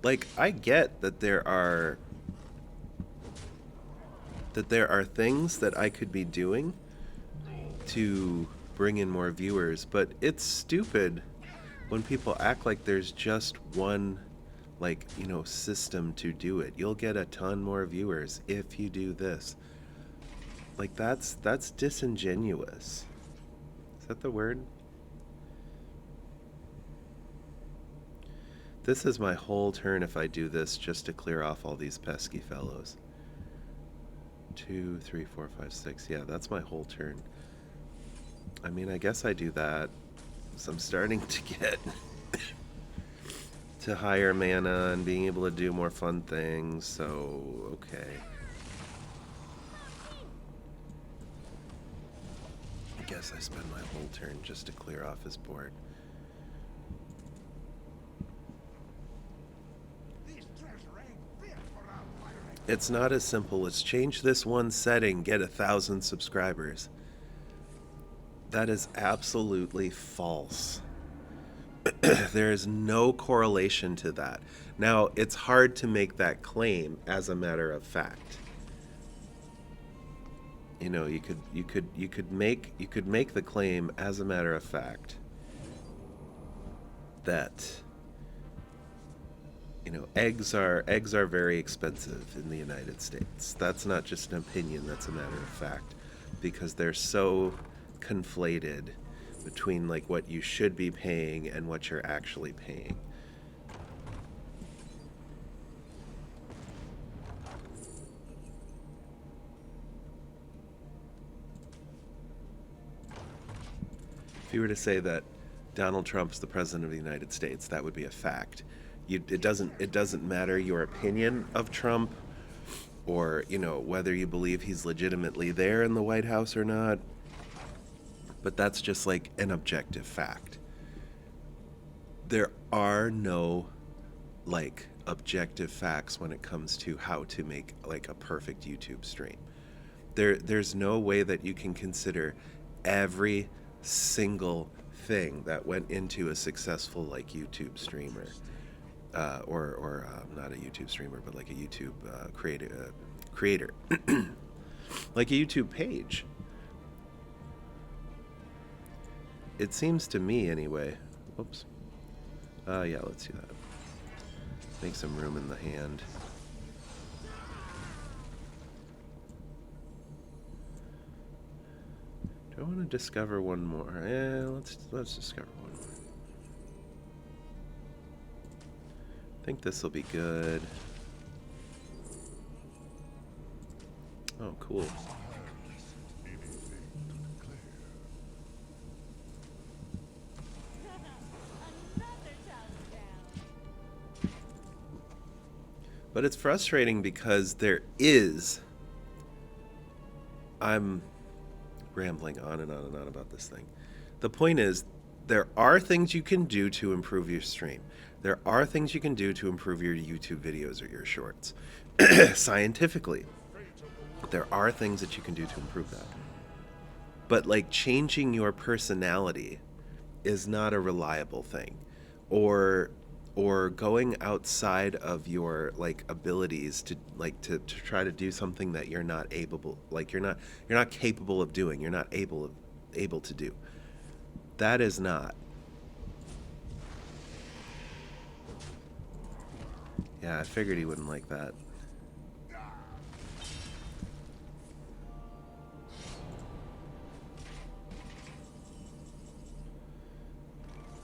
Like, I get that there are things that I could be doing to bring in more viewers, but it's stupid when people act like there's just one, like, you know, system to do it. You'll get a ton more viewers if you do this. Like, that's disingenuous. Is that the word? This is my whole turn if I do this just to clear off all these pesky fellows. 2, 3, 4, 5, 6. Yeah, that's my whole turn. I mean, I guess I do that. So I'm starting to get to higher mana and being able to do more fun things, so okay. I guess I spend my whole turn just to clear off his board. This treasure ain't fit for our pirate. It's not as simple as change this one setting, get 1,000 subscribers. That is absolutely false. There is no correlation to that. Now, it's hard to make that claim as a matter of fact. You know, you could make the claim as a matter of fact that, you know, eggs are very expensive in the United States. That's not just an opinion, that's a matter of fact, because they're so conflated between like what you should be paying and what you're actually paying. If you were to say that Donald Trump's the president of the United States, that would be a fact. It doesn't matter your opinion of Trump, or, you know, whether you believe he's legitimately there in the White House or not. But that's just like an objective fact. There are no like objective facts when it comes to how to make like a perfect YouTube stream. There's no way that you can consider every single thing that went into a successful like YouTube streamer, or not a YouTube streamer, but like a YouTube creator, like a YouTube page. It seems to me anyway. Whoops. Yeah, let's do that. Make some room in the hand. Do I want to discover one more? Let's discover one more. I think this will be good. Oh, cool. But it's frustrating because I'm rambling on and on and on about this thing. The point is, there are things you can do to improve your stream. There are things you can do to improve your YouTube videos or your shorts. Scientifically, there are things that you can do to improve that. But like changing your personality is not a reliable thing. Or going outside of your like abilities to try to do something that you're not capable of doing, you're not able to do. That is not. Yeah, I figured he wouldn't like that.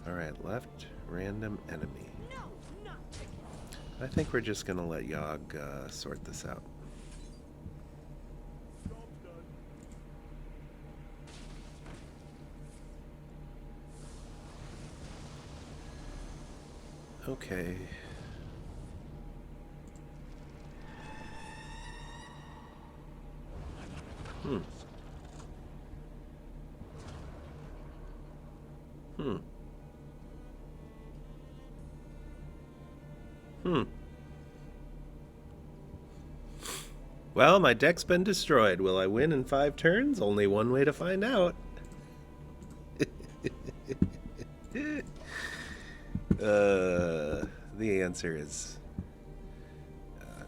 All right, left random enemy. I think we're just gonna let Yogg sort this out. Okay. Hmm. Hmm. Well, my deck's been destroyed. Will I win in 5 turns? Only one way to find out. The answer is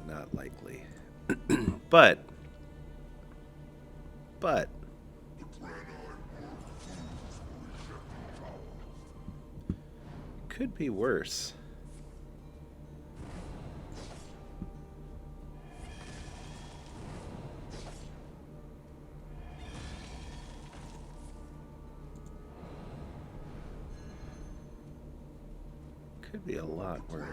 not likely. but could be worse. Could be a lot worse.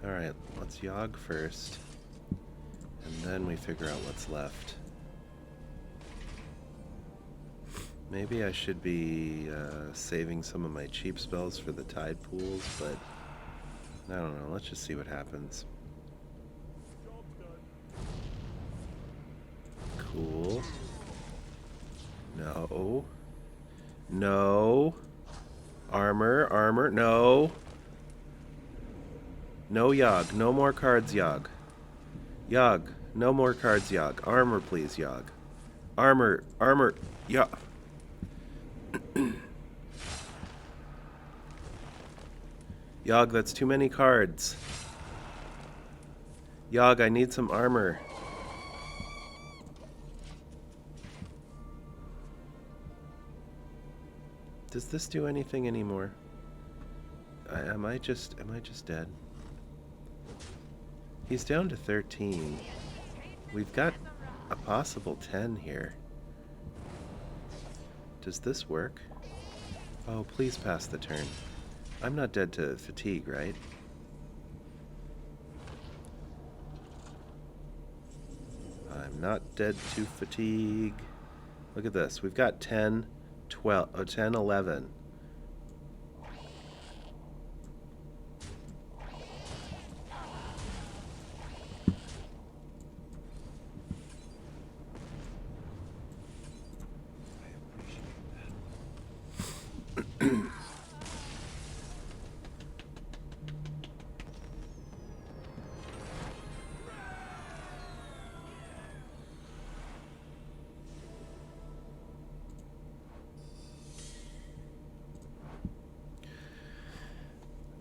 Alright, let's Yogg first. And then we figure out what's left. Maybe I should be saving some of my cheap spells for the tide pools, but I don't know. Let's just see what happens. Cool. No. No. Armor. No. No Yogg. No more cards, Yogg. Yogg. No more cards, Yogg. Armor, please, Yogg. Armor. Yogg. Yogg, that's too many cards. Yogg, I need some armor. Does this do anything anymore? Am I just dead? He's down to 13. We've got a possible 10 here. Does this work? Oh, please pass the turn. I'm not dead to fatigue, right? I'm not dead to fatigue. Look at this. We've got 10, 12, 10, 11.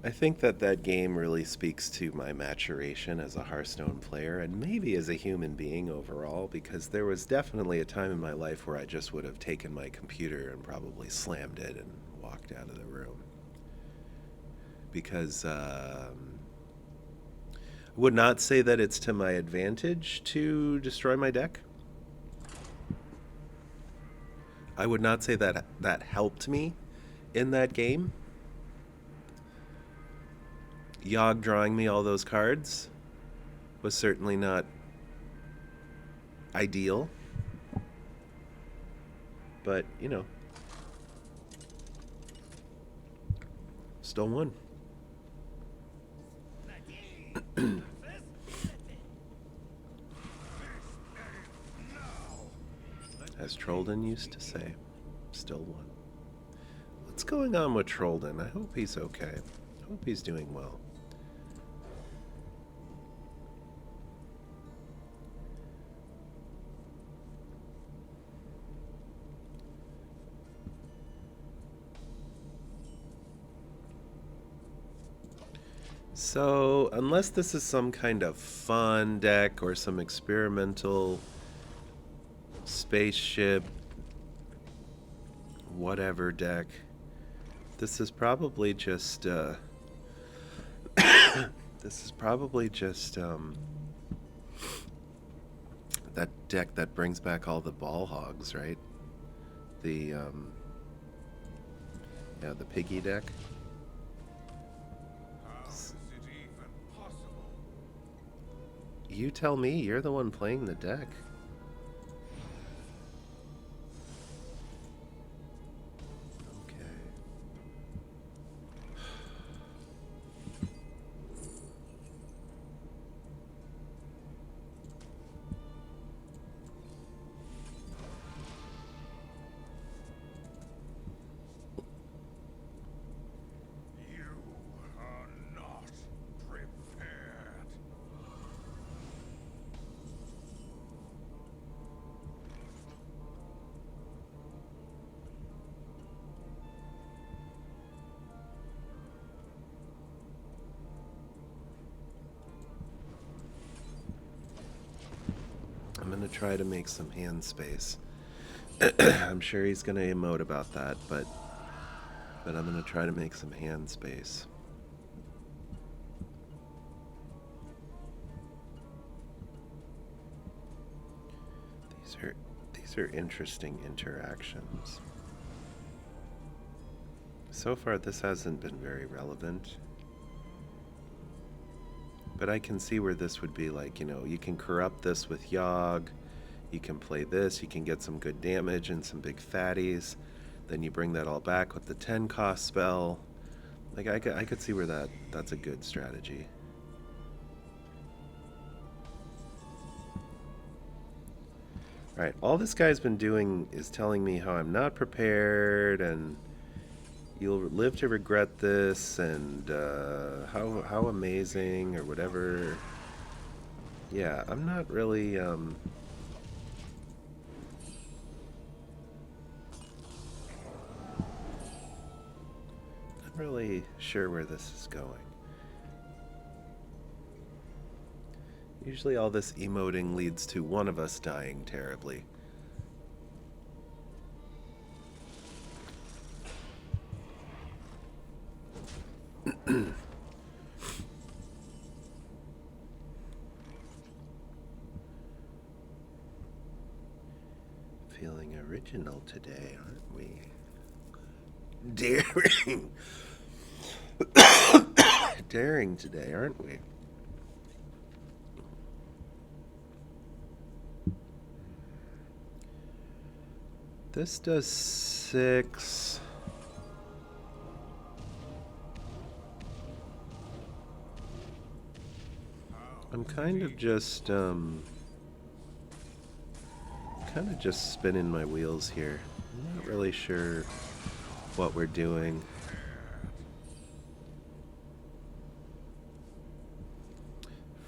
I think that game really speaks to my maturation as a Hearthstone player and maybe as a human being overall, because there was definitely a time in my life where I just would have taken my computer and probably slammed it and walked out of the room. Because I would not say that it's to my advantage to destroy my deck. I would not say that that helped me in that game. Yogg drawing me all those cards was certainly not ideal. But, you know, still won. As Trollden used to say, still won. What's going on with Trollden? I hope he's okay. I hope he's doing well. So, unless this is some kind of fun deck or some experimental spaceship whatever deck, this is probably just that deck that brings back all the ball hogs, right? The yeah, the piggy deck. How is it even possible? You tell me, you're the one playing the deck. Okay. gonna try to make some hand space. I'm sure he's gonna emote about that, but I'm gonna try to make some hand space. These are interesting interactions. So far, this hasn't been very relevant. But I can see where this would be like, you know, you can corrupt this with Yogg, you can play this, you can get some good damage and some big fatties, then you bring that all back with the 10 cost spell. Like, I could see where that's a good strategy. Alright, all this guy's been doing is telling me how I'm not prepared and you'll live to regret this and how amazing or whatever. Yeah, I'm not really not really sure where this is going. Usually all this emoting leads to one of us dying terribly. Feeling original today, aren't we? Daring. Daring today, aren't we? This does 6. I'm kind of just spinning my wheels here. I'm not really sure what we're doing.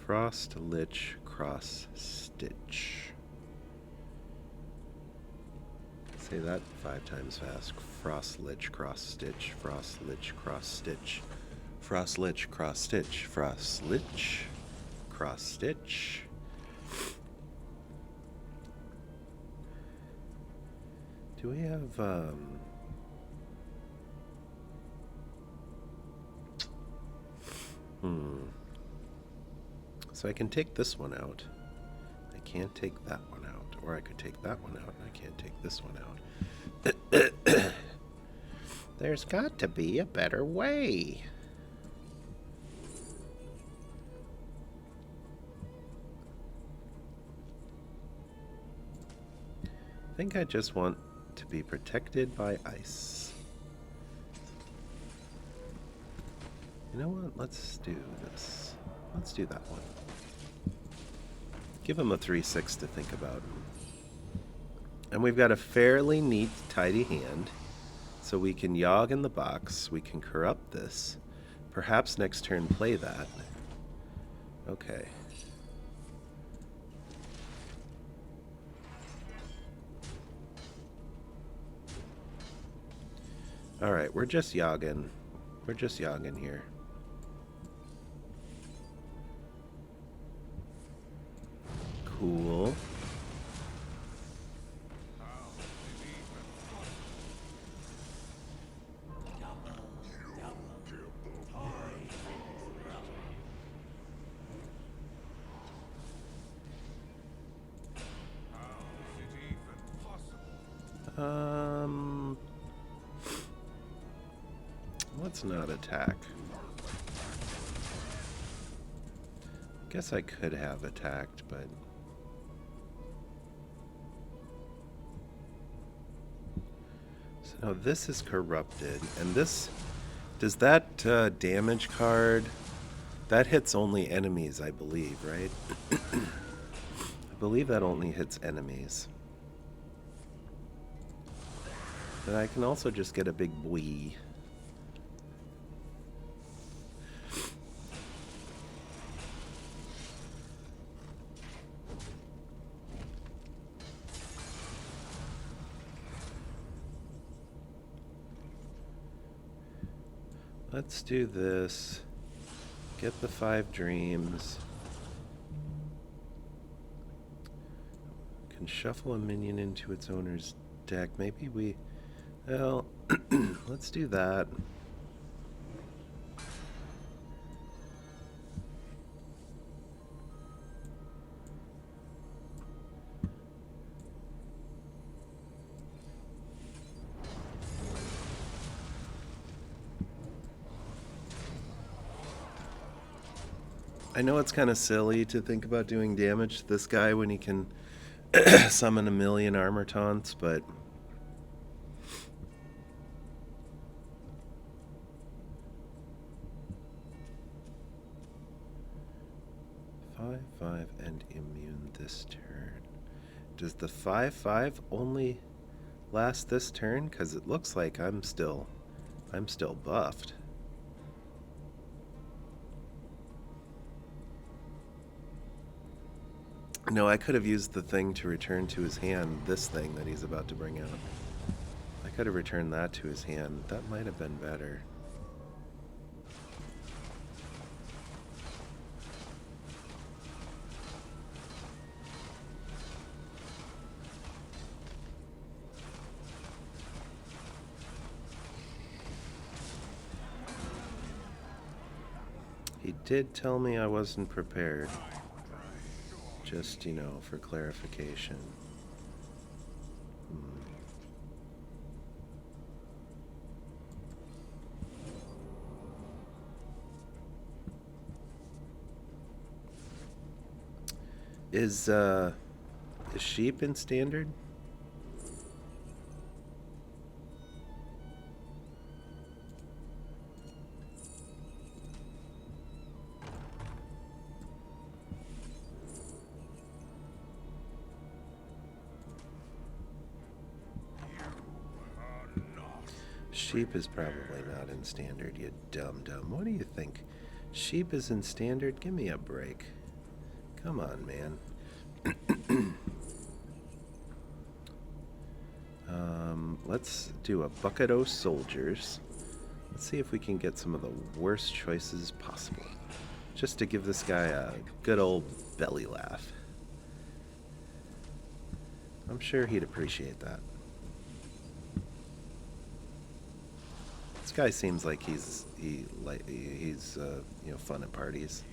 Frost, Lich, Cross, Stitch. Say that 5 times fast. Frost, Lich, Cross, Stitch. Frost, Lich, Cross, Stitch. Frost, Lich, Cross, Stitch. Frost, Lich, Cross, Stitch. Do we have, So I can take this one out. I can't take that one out. Or I could take that one out, and I can't take this one out. There's got to be a better way. I think I just want to be protected by ice. You know what? Let's do this. Let's do that one. Give him a 3/6 to think about. And we've got a fairly neat, tidy hand. So we can Yogg in the box. We can corrupt this. Perhaps next turn play that. Okay. Alright, we're just Yogging. We're just Yogging here. Cool. Let's not attack. Guess I could have attacked, but so now this is corrupted, and this does that damage card that hits only enemies, I believe, right? I believe that only hits enemies. But I can also just get a big boy. Let's do this. Get the 5 dreams. Can shuffle a minion into its owner's deck. Maybe we... Well, let's do that. I know it's kind of silly to think about doing damage to this guy when he can summon a million armor taunts, but... Five and immune this turn. Does the 5/5 only last this turn? Because it looks like I'm still buffed. No, I could have used the thing to return to his hand, this thing that he's about to bring out. I could have returned that to his hand. That might have been better. He did tell me I wasn't prepared. Just, you know, for clarification. Is sheep in standard? Sheep is probably not in standard, you dum-dum. What do you think? Sheep is in standard? Give me a break. Come on, man. Let's do a bucket o' soldiers. Let's see if we can get some of the worst choices possible. Just to give this guy a good old belly laugh. I'm sure he'd appreciate that. This guy seems like he's you know, fun at parties.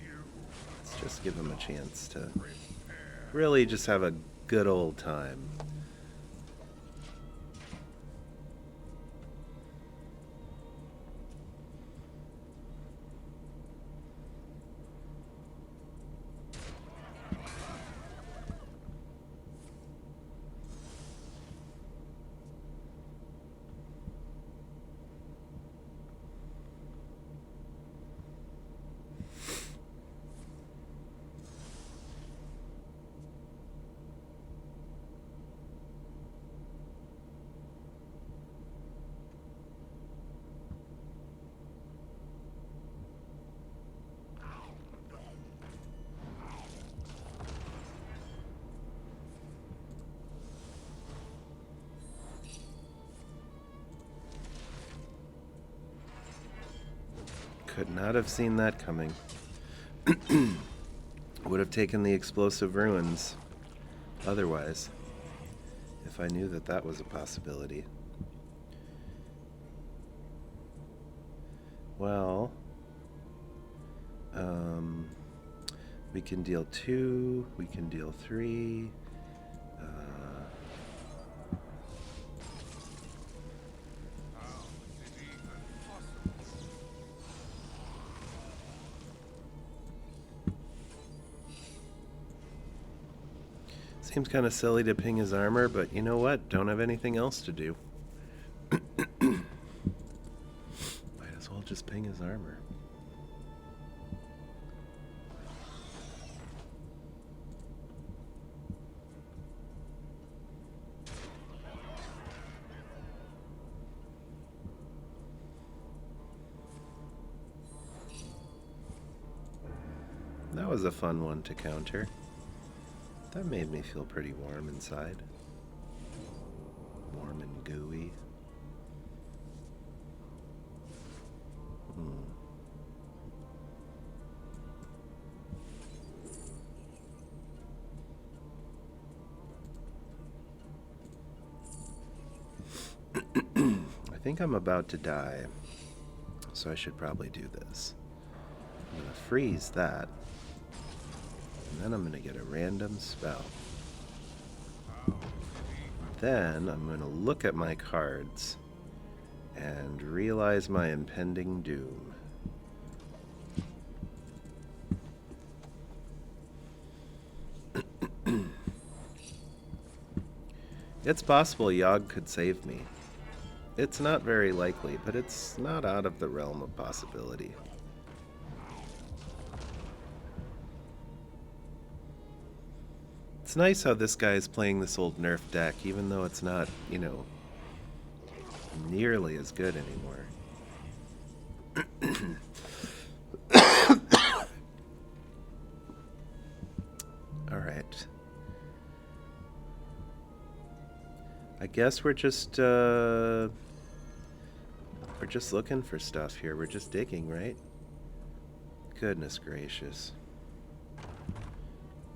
Let's just give him a chance to really just have a good old time. Could not have seen that coming. Would have taken the explosive ruins otherwise, if I knew that that was a possibility. Well, we can deal 2, we can deal 3. Seems kind of silly to ping his armor, but you know what? Don't have anything else to do. Might as well just ping his armor. That was a fun one to counter. That made me feel pretty warm inside. Warm and gooey. think I'm about to die, so I should probably do this. I'm gonna freeze that, and then I'm gonna get a random spell. Then I'm gonna look at my cards and realize my impending doom. It's possible Yogg could save me. It's not very likely, but it's not out of the realm of possibility. It's nice how this guy is playing this old nerf deck, even though it's not, you know, nearly as good anymore. Alright. I guess we're just looking for stuff here. We're just digging, right? Goodness gracious.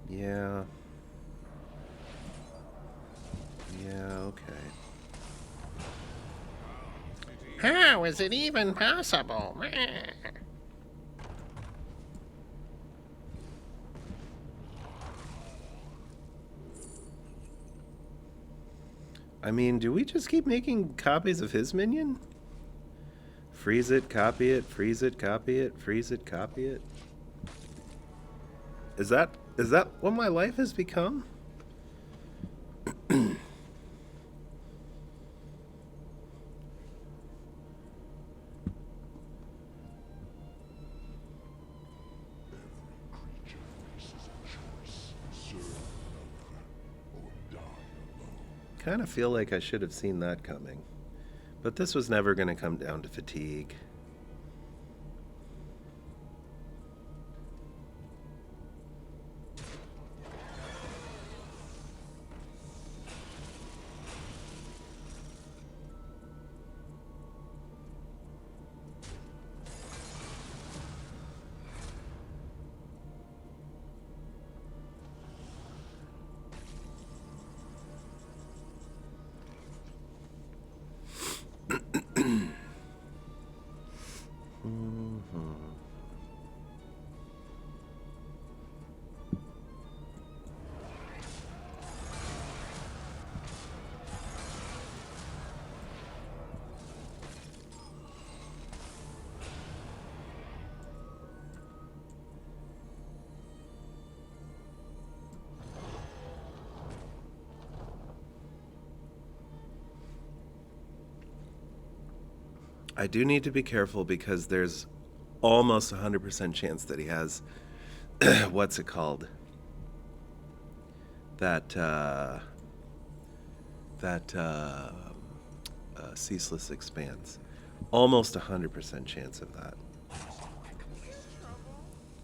Yeah. Yeah, okay. How is it even possible? I mean, do we just keep making copies of his minion? Freeze it, copy it, freeze it, copy it, freeze it, copy it. Is that what my life has become? Creature faces a choice: serve another or die alone. Kind of feel like I should have seen that coming. But this was never going to come down to fatigue. I do need to be careful because there's almost 100% chance that he has what's it called? That ceaseless expanse. Almost 100% chance of that.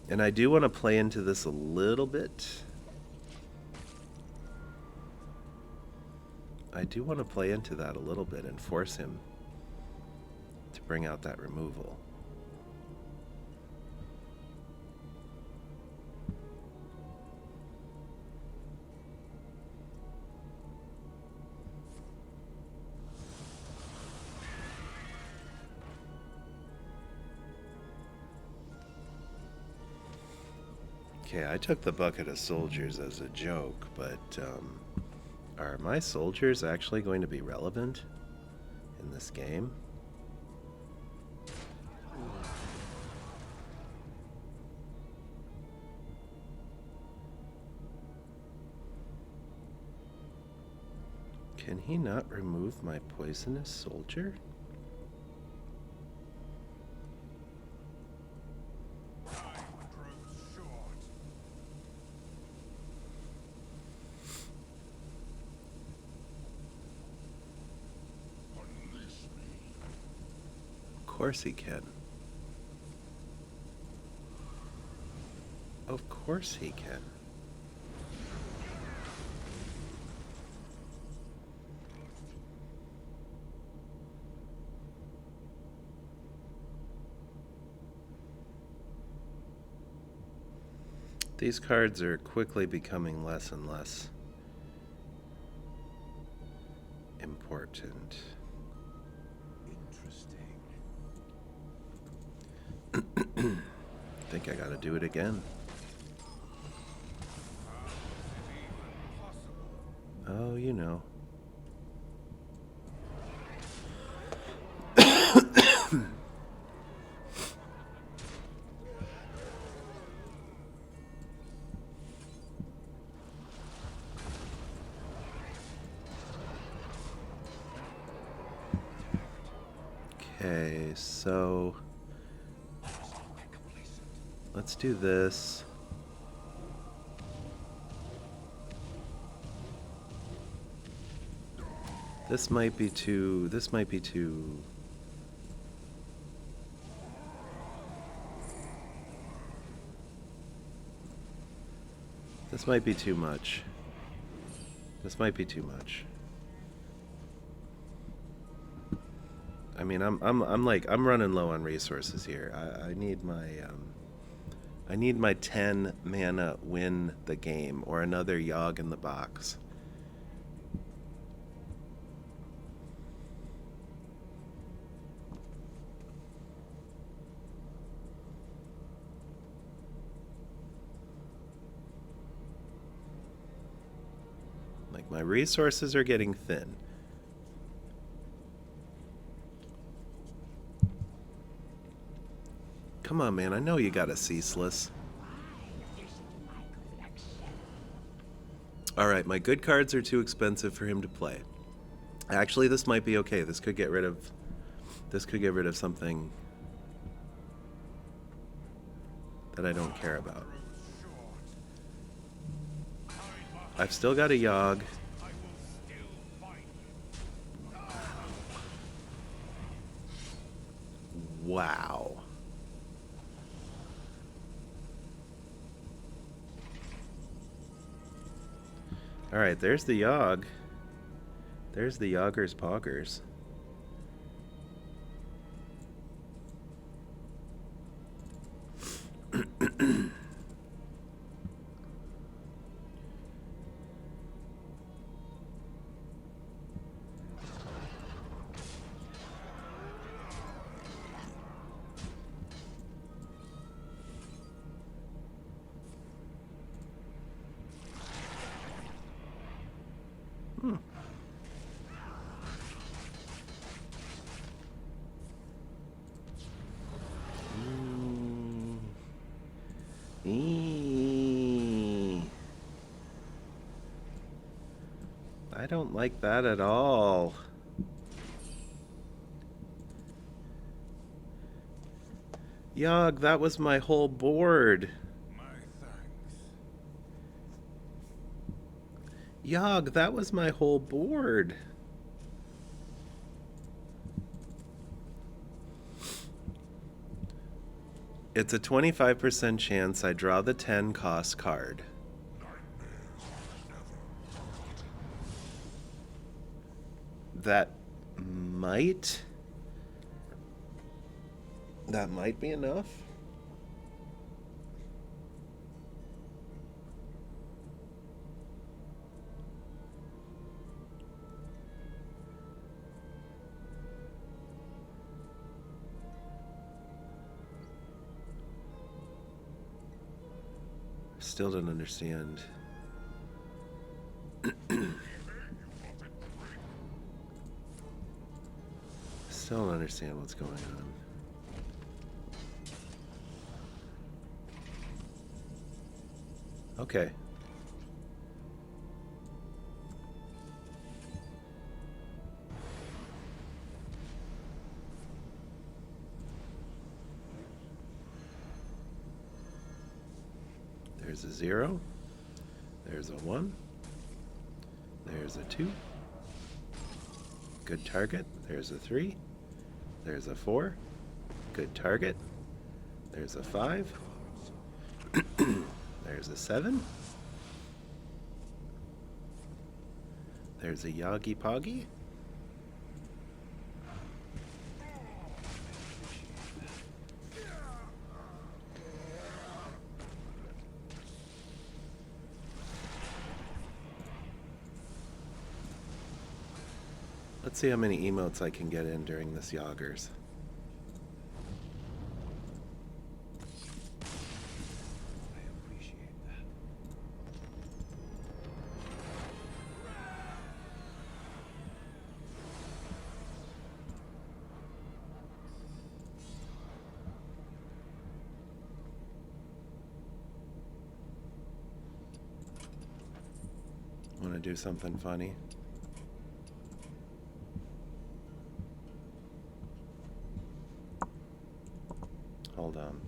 And I do want to play into this a little bit. I do want to play into that a little bit and force him to bring out that removal. Okay, I took the bucket of soldiers as a joke, but are my soldiers actually going to be relevant in this game? Can he not remove my poisonous soldier? Time grows short. Unleash me. Of course he can. Of course he can. These cards are quickly becoming less and less important. In I think I gotta do it again. Oh, you know. Okay, so let's do this. This might be too. This might be too. This might be too much. This might be too much. I mean, I'm running low on resources here. I need my 10 mana win the game or another Yogg in the box. Like, my resources are getting thin. Come on, man. I know you got a ceaseless. Alright, my good cards are too expensive for him to play. Actually, this might be okay. This could get rid of something that I don't care about. I've still got a Yogg. Wow. Alright, there's the Yogg. There's the Yoggers Poggers. I don't like that at all. Yogg, that was my whole board. My thanks. Yogg, that was my whole board. It's a 25% chance I draw the 10 cost card. That might be enough. Still don't understand. Still don't understand what's going on. Okay. There's a 0. There's a 1. There's a 2. Good target. There's a 3. There's a 4. Good target. There's a 5. There's a 7. There's a Yoggy Poggy. Let's see how many emotes I can get in during this Yoggers. Want to do something funny? Hold on.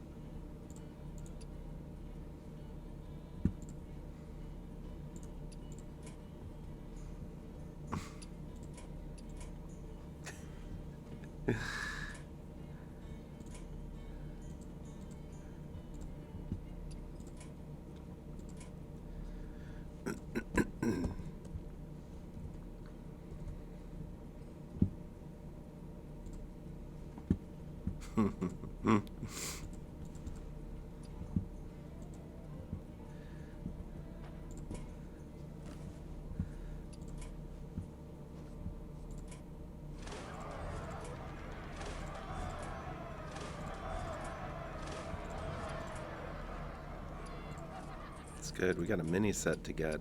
It's good. We got a mini set to get.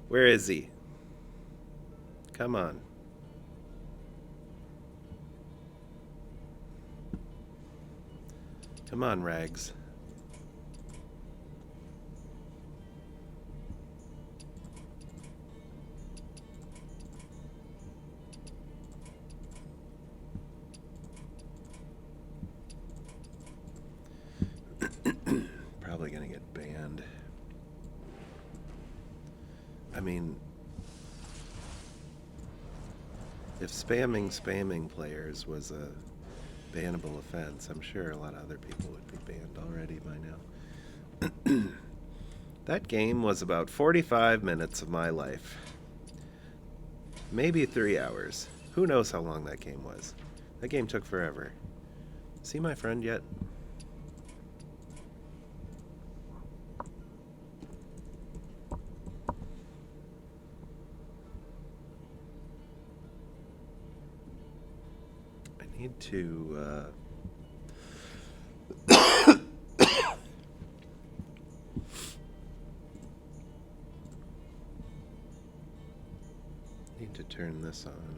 Where is he? Come on. Come on, Rags. Probably gonna get banned. I mean, if spamming players was a bannable offense, I'm sure a lot of other people would be banned already by now. That game was about 45 minutes of my life. Maybe 3 hours. Who knows how long that game was? That game took forever. See my friend yet? I need to need to turn this on.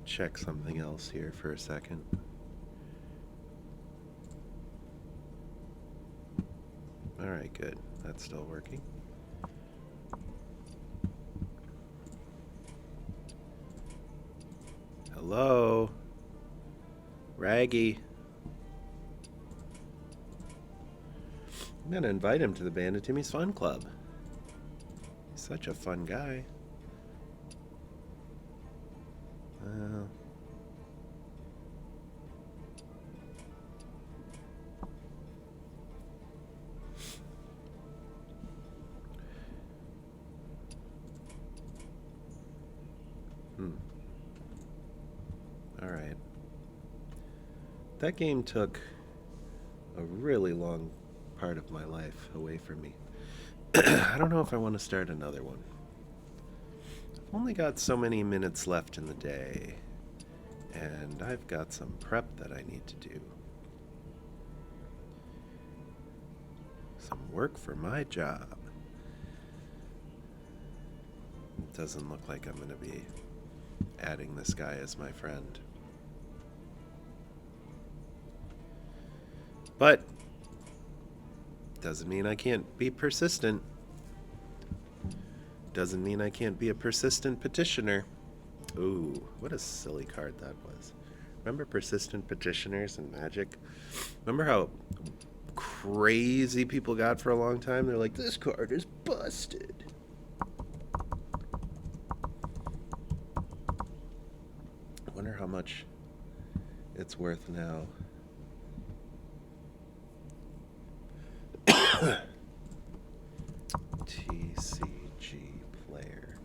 Check something else here for a second. All right, good. That's still working. Hello? Raggy. I'm gonna invite him to the Band of Timmy's Fun Club. He's such a fun guy. Well, Alright. That game took a really long part of my life away from me. I don't know if I want to start another one. I've only got so many minutes left in the day, and I've got some prep that I need to do. Some work for my job. It doesn't look like I'm going to be adding this guy as my friend. But doesn't mean I can't be persistent. Doesn't mean I can't be a persistent petitioner. Ooh, what a silly card that was. Remember persistent petitioners in Magic? Remember how crazy people got for a long time? They're like, this card is busted. I wonder how much it's worth now. TCG player.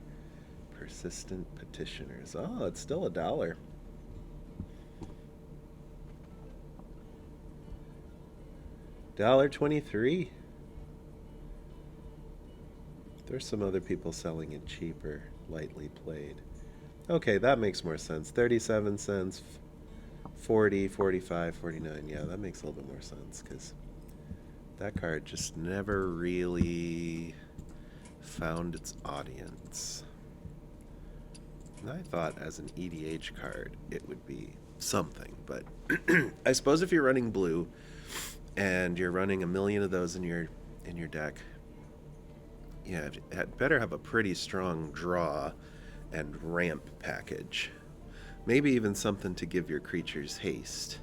Persistent petitioners. Oh, it's still $1. $1.23. There's some other people selling it cheaper, lightly played. Okay, that makes more sense. 37 cents, 40, 45, 49. Yeah, that makes a little bit more sense because that card just never really found its audience. And I thought as an EDH card, it would be something. but I suppose if you're running blue and you're running a million of those in your deck, yeah, it better have a pretty strong draw and ramp package. Maybe even something to give your creatures haste.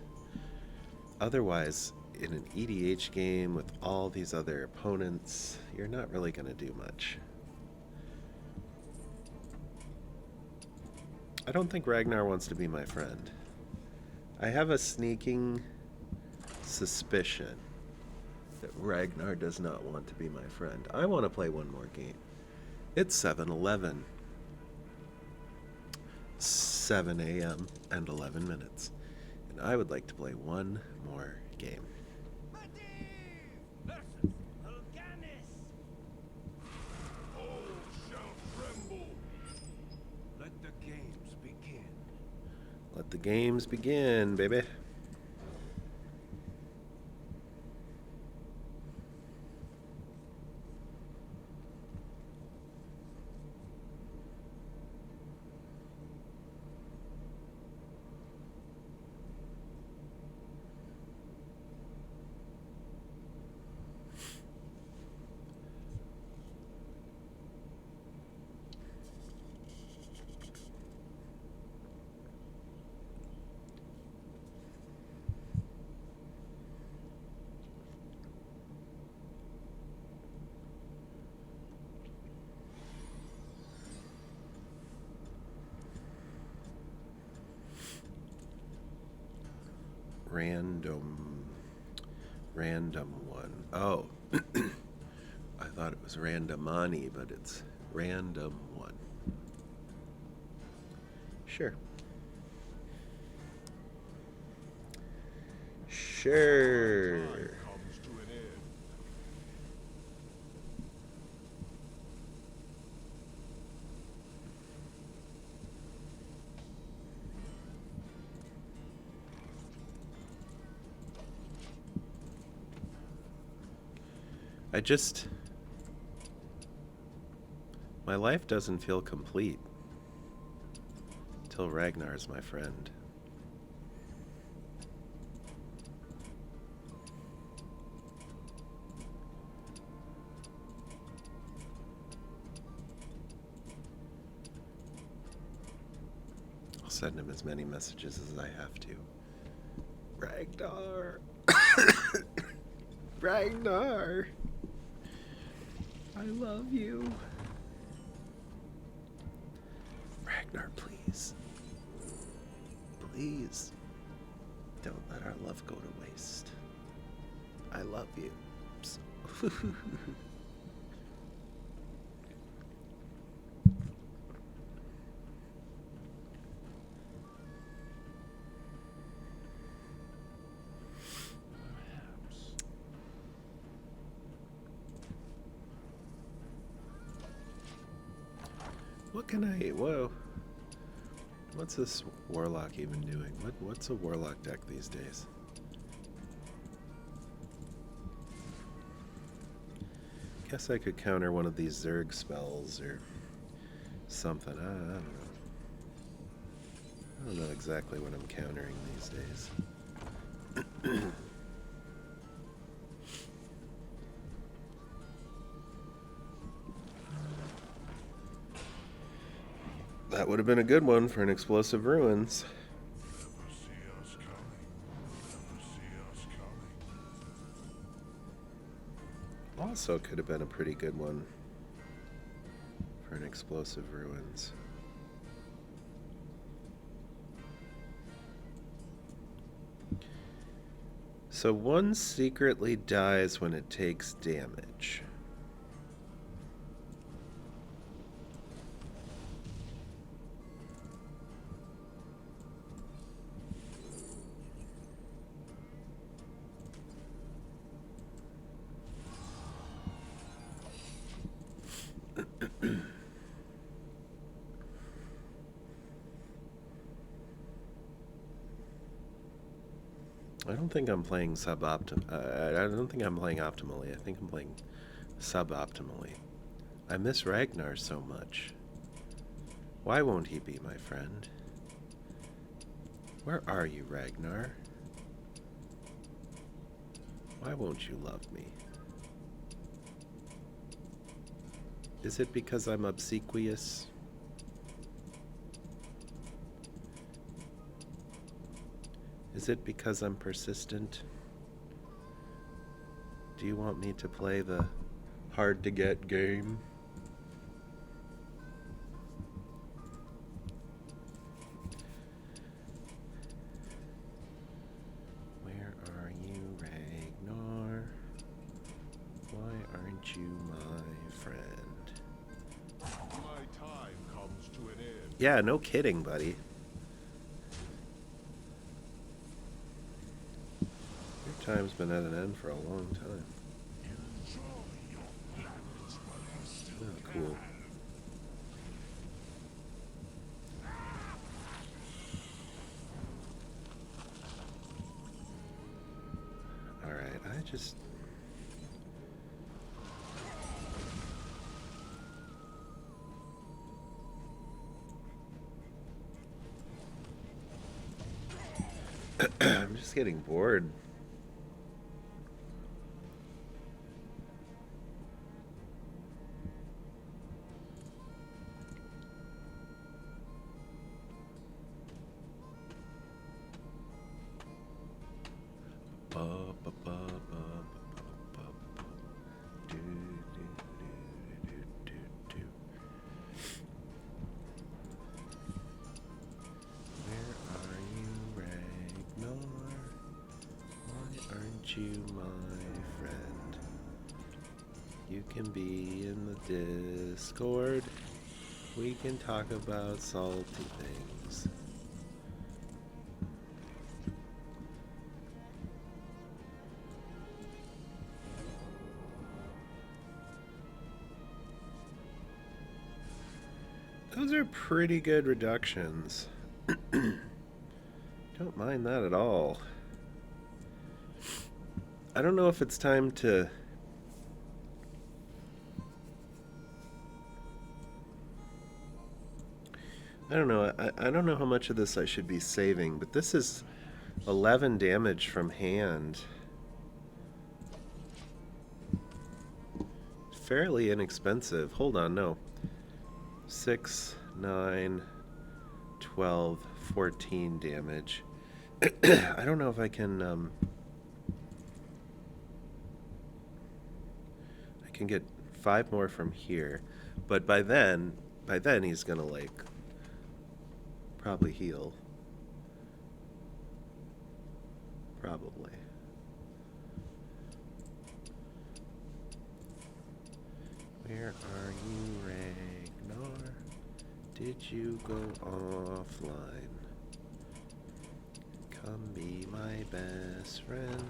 Otherwise, in an EDH game with all these other opponents, you're not really going to do much. I don't think Ragnar wants to be my friend. I have a sneaking suspicion that Ragnar does not want to be my friend. I want to play one more game. It's 7:11. 7 a.m. and 11 minutes. And I would like to play one more game. All shall tremble. Let the games begin. Let the games begin, baby. Random one. Oh, I thought it was randomani, but it's random one. Sure. Sure. Comes to an end. My life doesn't feel complete till Ragnar's my friend. I'll send him as many messages as I have to. Ragnar! Ragnar! I love you. Ragnar, please. Please. Don't let our love go to waste. I love you. What can I... Whoa. What's this warlock even doing? What's a warlock deck these days? Guess I could counter one of these Zerg spells or something. I don't know. I don't know exactly what I'm countering these days. That would have been a good one for an explosive ruins. Never see us coming. Never see us coming. Also could have been a pretty good one for an explosive ruins. So one secretly dies when it takes damage. I don't think I'm playing I don't think I'm playing optimally. I think I'm playing suboptimally. I miss Ragnar so much. Why won't he be my friend? Where are you, Ragnar? Why won't you love me? Is it because I'm obsequious? Is it because I'm persistent? Do you want me to play the hard-to-get game? Where are you, Ragnar? Why aren't you my friend? My time comes to an end. Yeah, no kidding, buddy. Your time's been at an end for a long time. Enjoy your planets while you still Oh, cool. Alright, I just... I'm just getting bored. Where are you, Ragnar? Why aren't you my friend? You can be in the Discord. We can talk about salty things. Those are pretty good reductions. Don't mind that at all. I don't know if it's time to... I don't know. I don't know how much of this I should be saving, but this is 11 damage from hand. Fairly inexpensive. Hold on, no. 6, 9, 12, 14 damage. I don't know if I can I can get 5 more from here, but by then he's gonna like probably heal. Probably. Where are you, Ragnar? Did you go offline? Come be my best friend.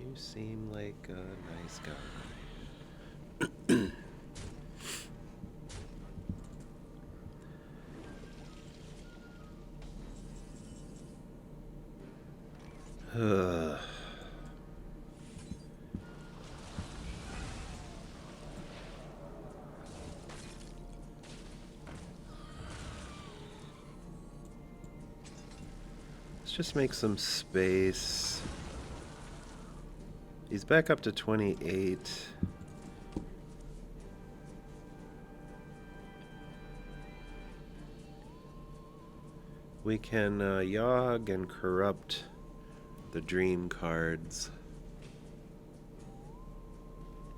You seem like a nice guy. Ugh. Let's just make some space. He's back up to 28. We can Yogg and corrupt the dream cards.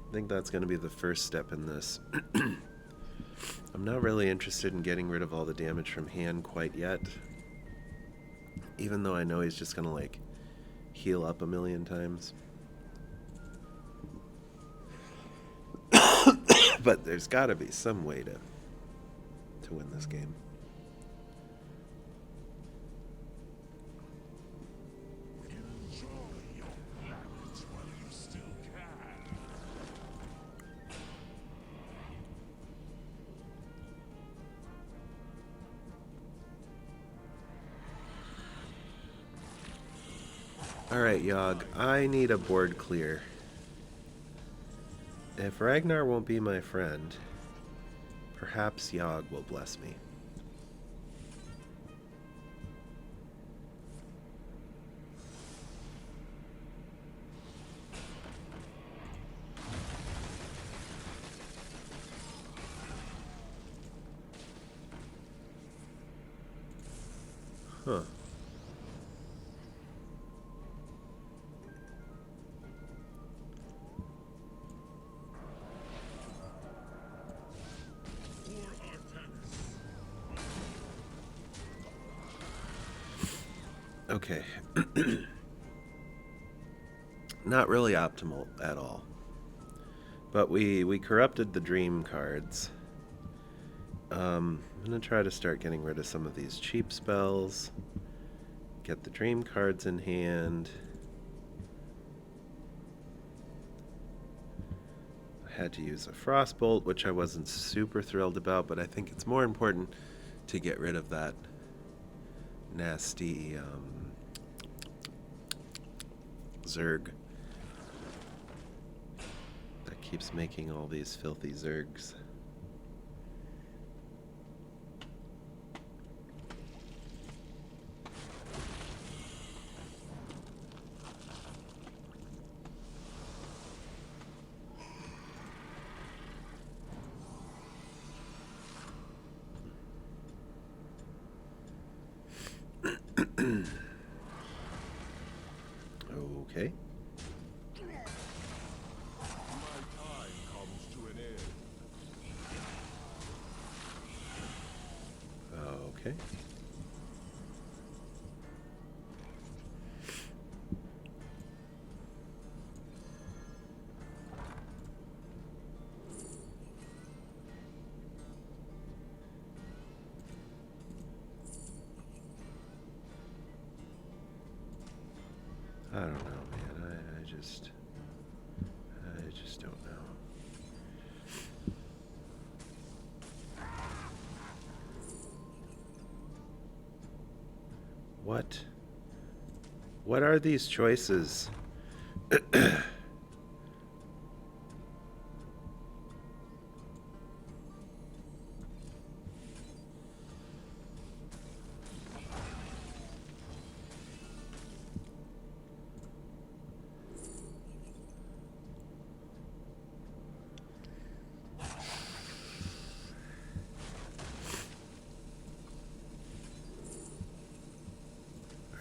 I think that's going to be the first step in this. I'm not really interested in getting rid of all the damage from hand quite yet. Even though I know he's just going to like heal up a million times. But there's got to be some way to win this game. Enjoy your planets while you still can. Alright, Yogg, I need a board clear. If Ragnar won't be my friend, perhaps Yogg will bless me. Huh. Okay. Not really optimal at all. But we corrupted the dream cards. I'm gonna try to start getting rid of some of these cheap spells. Get the dream cards in hand. I had to use a frostbolt, which I wasn't super thrilled about, but I think it's more important to get rid of that nasty Zerg that keeps making all these filthy Zergs. Okay. My time comes to an end. Okay. I don't know, man. I just don't know. What are these choices?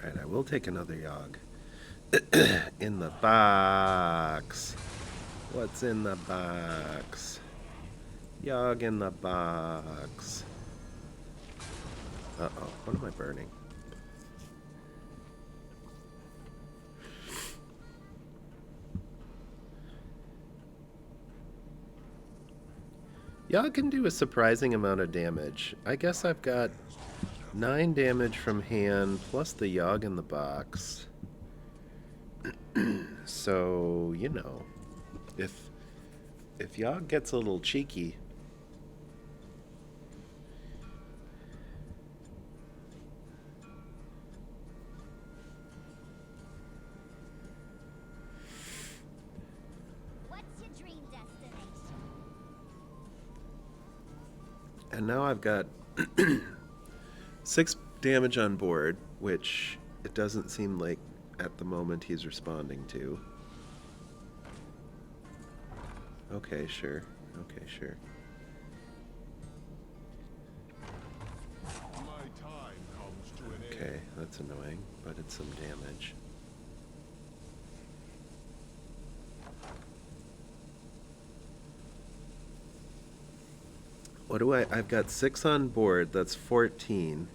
Alright, I will take another Yogg. In the box. What's in the box? Yogg in the box. Uh-oh, what am I burning? Yogg can do a surprising amount of damage. I guess I've got 9 damage from hand plus the Yogg in the box. So, you know, if Yogg gets a little cheeky, What's your dream destination? and now I've got 6 damage on board, which it doesn't seem like at the moment he's responding to. Okay, sure. Okay, sure. My time comes to an end. Okay, that's annoying, but it's some damage. What do I've got 6 on board, that's 14.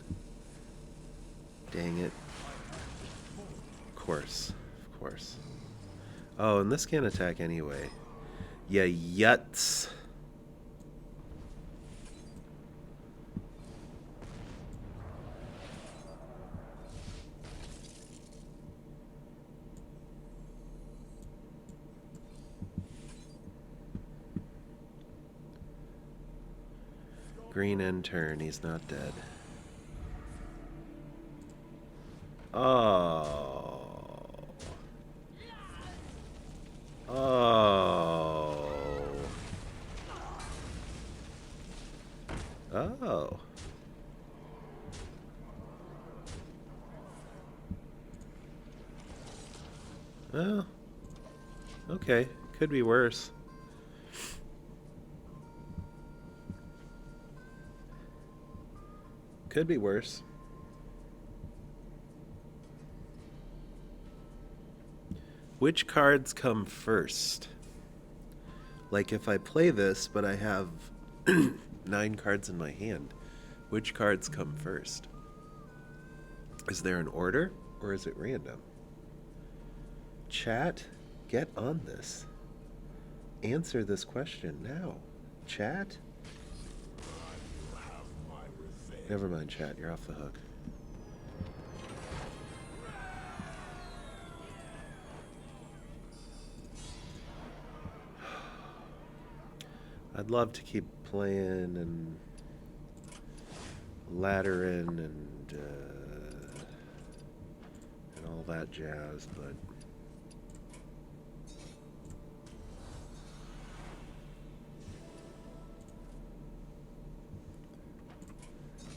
Dang it. Of course, of course. Oh, and this can't attack anyway. Yeah, yuts. Green end turn, he's not dead. Oh. Oh. Oh. Well, okay. Could be worse. Could be worse. Which cards come first? Like if I play this, but I have 9 cards in my hand, which cards come first? Is there an order or is it random? Chat, get on this. Answer this question now. Chat? Never mind, chat. You're off the hook. I'd love to keep playing and laddering and all that jazz, but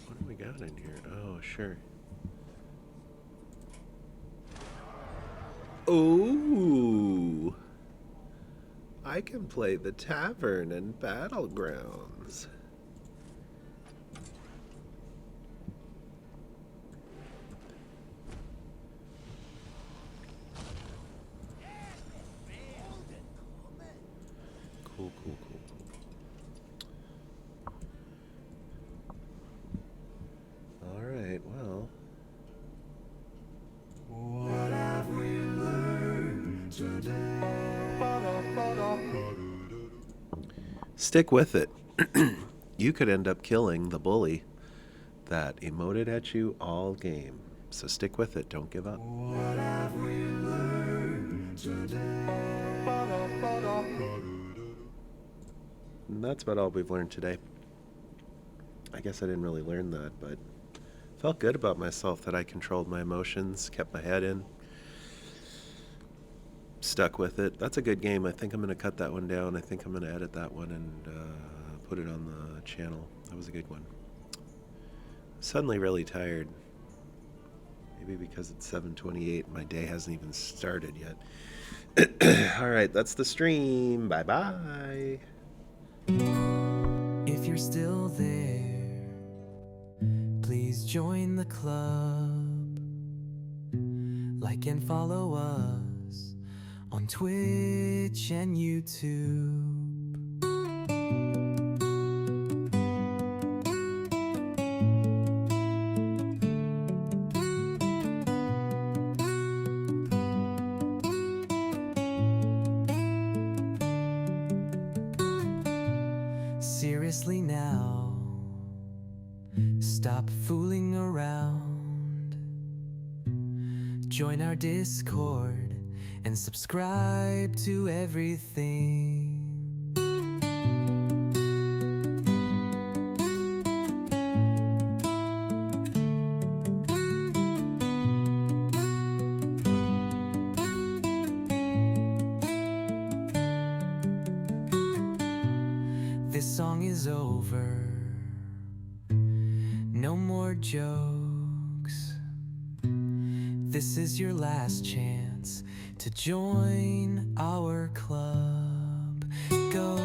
what do we got in here? Oh, sure. Ooh. I can play the tavern and battlegrounds. Cool, cool, cool, cool. All right, well. What have we learned today? Stick with it. You could end up killing the bully that emoted at you all game. So stick with it. Don't give up. What have we learned today? And that's about all we've learned today. I guess I didn't really learn that, but felt good about myself that I controlled my emotions, kept my head in, stuck with it. That's a good game. I think I'm going to cut that one down. I think I'm going to edit that one and put it on the channel. That was a good one. Suddenly really tired. Maybe because it's 7:28. My day hasn't even started yet. All right, that's the stream. Bye-bye. If you're still there, please join the club. Like and follow us on Twitch and YouTube. Seriously now, stop fooling around. Join our Discord and subscribe to everything. This song is over. No more jokes. This is your last chance to join our club. Go